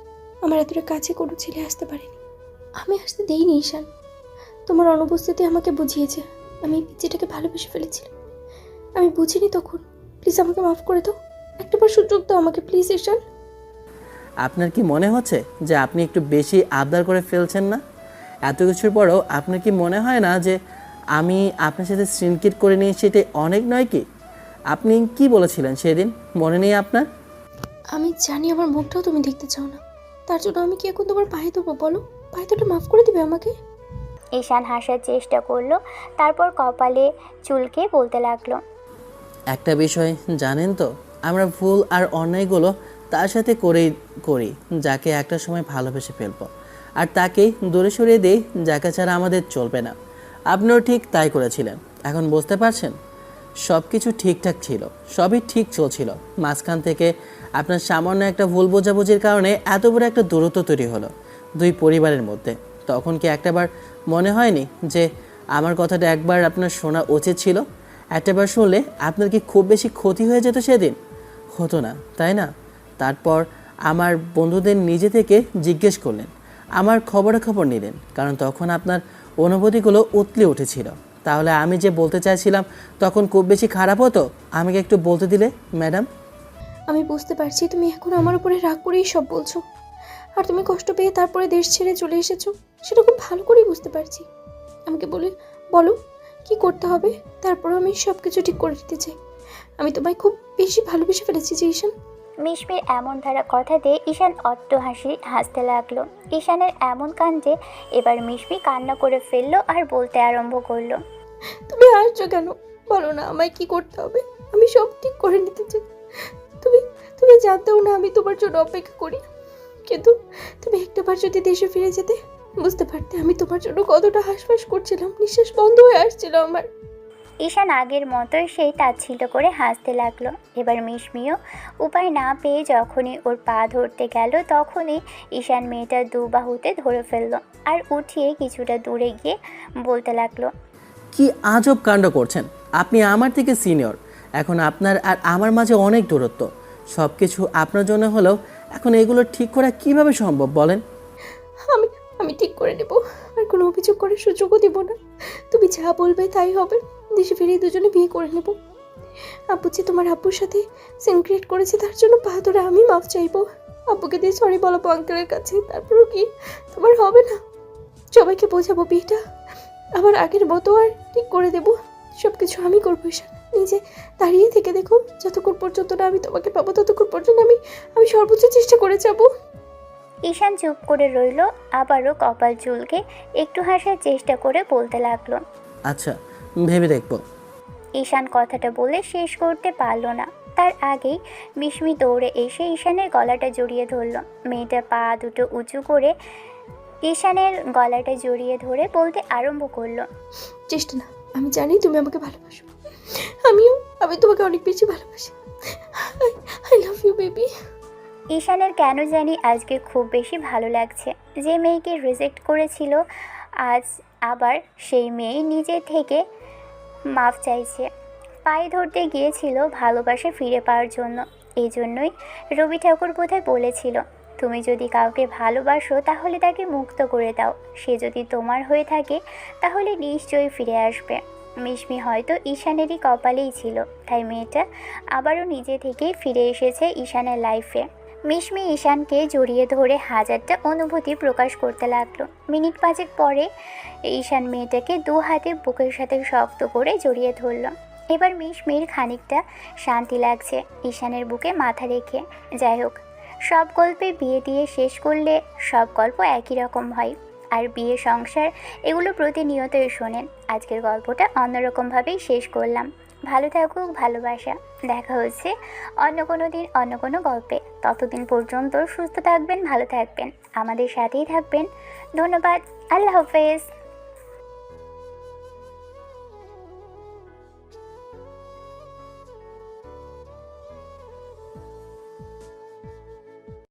আমার এতটা কাছে কোনো ছেলে আসতে পারেনি, আমি আসতে দেইনি ঈশান। তোমার অনুপস্থিতি আমাকে বুঝিয়েছে আমি এই পিচ্চিটাকে ভালোবেসে ফেলেছিলাম, আমি বুঝিনি তখন। প্লিজ আমাকে মাফ করে দাও, একটাবার সুযোগ দাও আমাকে প্লিজ ঈশান। আপনার কি মনে হচ্ছে যে আপনি একটু বেশি আবদার করে ফেলছেন না? এত কিছুর পরেও আপনার কি মনে হয় না যে আমি আপনার সাথে শৃঙ্কিত করে নিয়ে সেটাই অনেক নয় কি? আপনি কি বলেছিলেন সেদিন, মনে নেই আপনার? আমি জানি আমার মুখটাও তুমি দেখতে চাও না, তার জন্য আমি কি এখন তোমার পায়ে দেবো বলো? পায়ে তোটা মাফ করে দিবে আমাকে? ঈশান হাসার চেষ্টা করলো, তারপর কপালে চুলকে বলতে লাগলো, একটা বিষয় জানেন তো, আমরা ভুল আর অন্যায়গুলো তার সাথে করি যাকে একটা সময় ভালোবেসে ফেলবো, আর তাকেই দূরে সরিয়ে দেই যাকে ছাড়া আমাদের চলবে না। আপনিও ঠিক তাই করেছিলেন। এখন বুঝতে পারছেন সব কিছু ঠিকঠাক ছিল, সবই ঠিক চলছিল, মাঝখান থেকে আপনার সামান্য একটা ভুল বোঝাবুঝির কারণে এত বড় একটা দূরত্ব তৈরি হলো দুই পরিবারের মধ্যে। তখন কি একটাবার মনে হয়নি যে আমার কথাটা একবার আপনার শোনা উচিত ছিল? একটাবার শুনলে আপনার কি খুব বেশি ক্ষতি হয়ে যেত সেদিন? হতো না, তাই না? তারপর আমার বন্ধুদের নিজে থেকে জিজ্ঞেস করলেন, আমার খবরাখবর নিলেন, কারণ তখন আপনার অনুভূতিগুলো উতলে উঠেছিল। তাহলে আমি যে বলতে চাইছিলাম তখন খুব বেশি খারাপ হতো? আমাকে একটু বলতে দিলে ম্যাডাম? আমি বুঝতে পারছি তুমি এখন আমার উপরে রাগ করেই সব বলছো, আর তুমি কষ্ট পেয়ে তারপরে দেশ ছেড়ে চলে এসেছো, সেটা খুব ভালো করেই বুঝতে পারছি। আমাকে বলো কি করতে হবে, তারপর আমি সব কিছু ঠিক করে দিতে চাই। আমি তোমায় খুব বেশি ভালোবেসে ফেলেছি যে ঈশান। মিশমির এমন ধারা কথাতে ঈশান অট্ট হাসতে লাগলো। ঈশানের এমন কাণ্ডে এবার মিশমি কান্না করে ফেললো আর বলতে আরম্ভ করলো, তুমি আসছো কেন? বলো না আমায় কি করতে হবে, আমি সব ঠিক করে নিতে চাই। তুমি জানতেও না আমি তোমার জন্য অপেক্ষা করি, কিন্তু তুমি একটাবার যদি দেশে ফিরে যেতে বুঝতে পারতে আমি তোমার জন্য কতটা হাসফাস করছিলাম, নিঃশ্বাস বন্ধ হয়ে আসছিল আমার। ঈশান আগের মতোই সেই তাচ্ছিল্য করে হাসতে লাগলো। এবার মিশমিও উপায় না পেয়ে যখনই ওর পা ধরতে গেল তখনই ঈশান মেয়েটার দু বাহুতে ধরে ফেললো আর উঠিয়ে কিছুটা দূরে গিয়ে বলতে লাগলো, কি আজব কাণ্ড করছেন আপনি, আমার থেকে সিনিয়র, এখন আপনার আর আমার মাঝে অনেক দূরত্ব। সব কিছু আপনার জন্য হলেও এখন এগুলো ঠিক করা কিভাবে সম্ভব বলেন? আমি ঠিক করে নেব, আর কোনো অভিযোগ করার সুযোগও দেব না। তুমি যা বলবে তাই হবে, দেশে ফিরে দুজনে বিয়ে করে নেব। আব্বু যে তোমার আব্বুর সাথে সিন ক্রিয়েট করেছে তার জন্য পা ধরে আমি মাফ চাইবো, আব্বুকে দিয়ে সরি বলাবো আঙ্কেলের কাছে, তারপরও কি তোমার হবে না? সবাইকে বোঝাবো বিয়েটা আবার আগের মতো আর ঠিক করে দেব, সব কিছু আমি করবো ঈশান। নিজে দাঁড়িয়ে থেকে দেখো, যতক্ষণ পর্যন্ত না আমি তোমাকে পাবো ততক্ষণ পর্যন্ত আমি সর্বোচ্চ চেষ্টা করে যাব। ঈশান চুপ করে রইল, আবারও কপাল চুলকে একটু হাসার চেষ্টা করে বলতে লাগলো। আচ্ছা, ভেবে দেখবো। ঈশান কথাটা বলে শেষ করতে পারল না, তার আগেই মিশমি দৌড়ে এসে ঈশানের গলাটা জড়িয়ে ধরল। মেয়েটা পা দুটো উঁচু করে ঈশানের গলাটা জড়িয়ে ধরে বলতে আরম্ভ করলো। চেষ্টা না, আমি জানি তুমি আমাকে ভালোবাসো, আমি তোমাকে অনেক বেশি ভালোবাসি। I love you baby. ঈশানের কেন জানি আজকে খুব বেশি ভালো লাগছে। যে মেয়েকে রিজেক্ট করেছিল আজ আবার সেই মেয়ে নিজে থেকে মাফ চাইছে। পায়ে ধরতে গিয়েছিল ভালোবাসা ফিরে পাওয়ার জন্য। এই জন্যই রবি ঠাকুর বোধহয় বলেছিল, তুমি যদি কাউকে ভালোবাসো তাহলে তাকে মুক্ত করে দাও, সে যদি তোমার হয়ে থাকে তাহলে নিশ্চয়ই ফিরে আসবে। মিশমি হয়তো ঈশানেরই কপালেই ছিল, তাই মেয়েটা আবারও নিজে থেকেই ফিরে এসেছে ঈশানের লাইফে। মিশমি ঈশানকে জড়িয়ে ধরে হাজারটা অনুভূতি প্রকাশ করতে লাগলো। মিনিট 5 পরে ঈশান মেয়েটাকে দু হাতে বুকের সাথে শক্ত করে জড়িয়ে ধরল। এবার মিশমির খানিকটা শান্তি লাগছে ঈশানের বুকে মাথা রেখে। যাই হোক, সব গল্পে বিয়ে দিয়ে শেষ করলে সব গল্প একই রকম হয়, আর বিয়ে সংসার এগুলো প্রতিনিয়তই শোনেন। আজকের গল্পটা অন্যরকমভাবেই শেষ করলাম। ভালো থাকুক ভালোবাসা। দেখা হচ্ছে অন্য কোনো দিন অন্য কোনো গল্পে। ততদিন পর্যন্ত সুস্থ থাকবেন, ভালো থাকবেন, আমাদের সাথেই থাকবেন। ধন্যবাদ। আল্লাহ হাফেজ।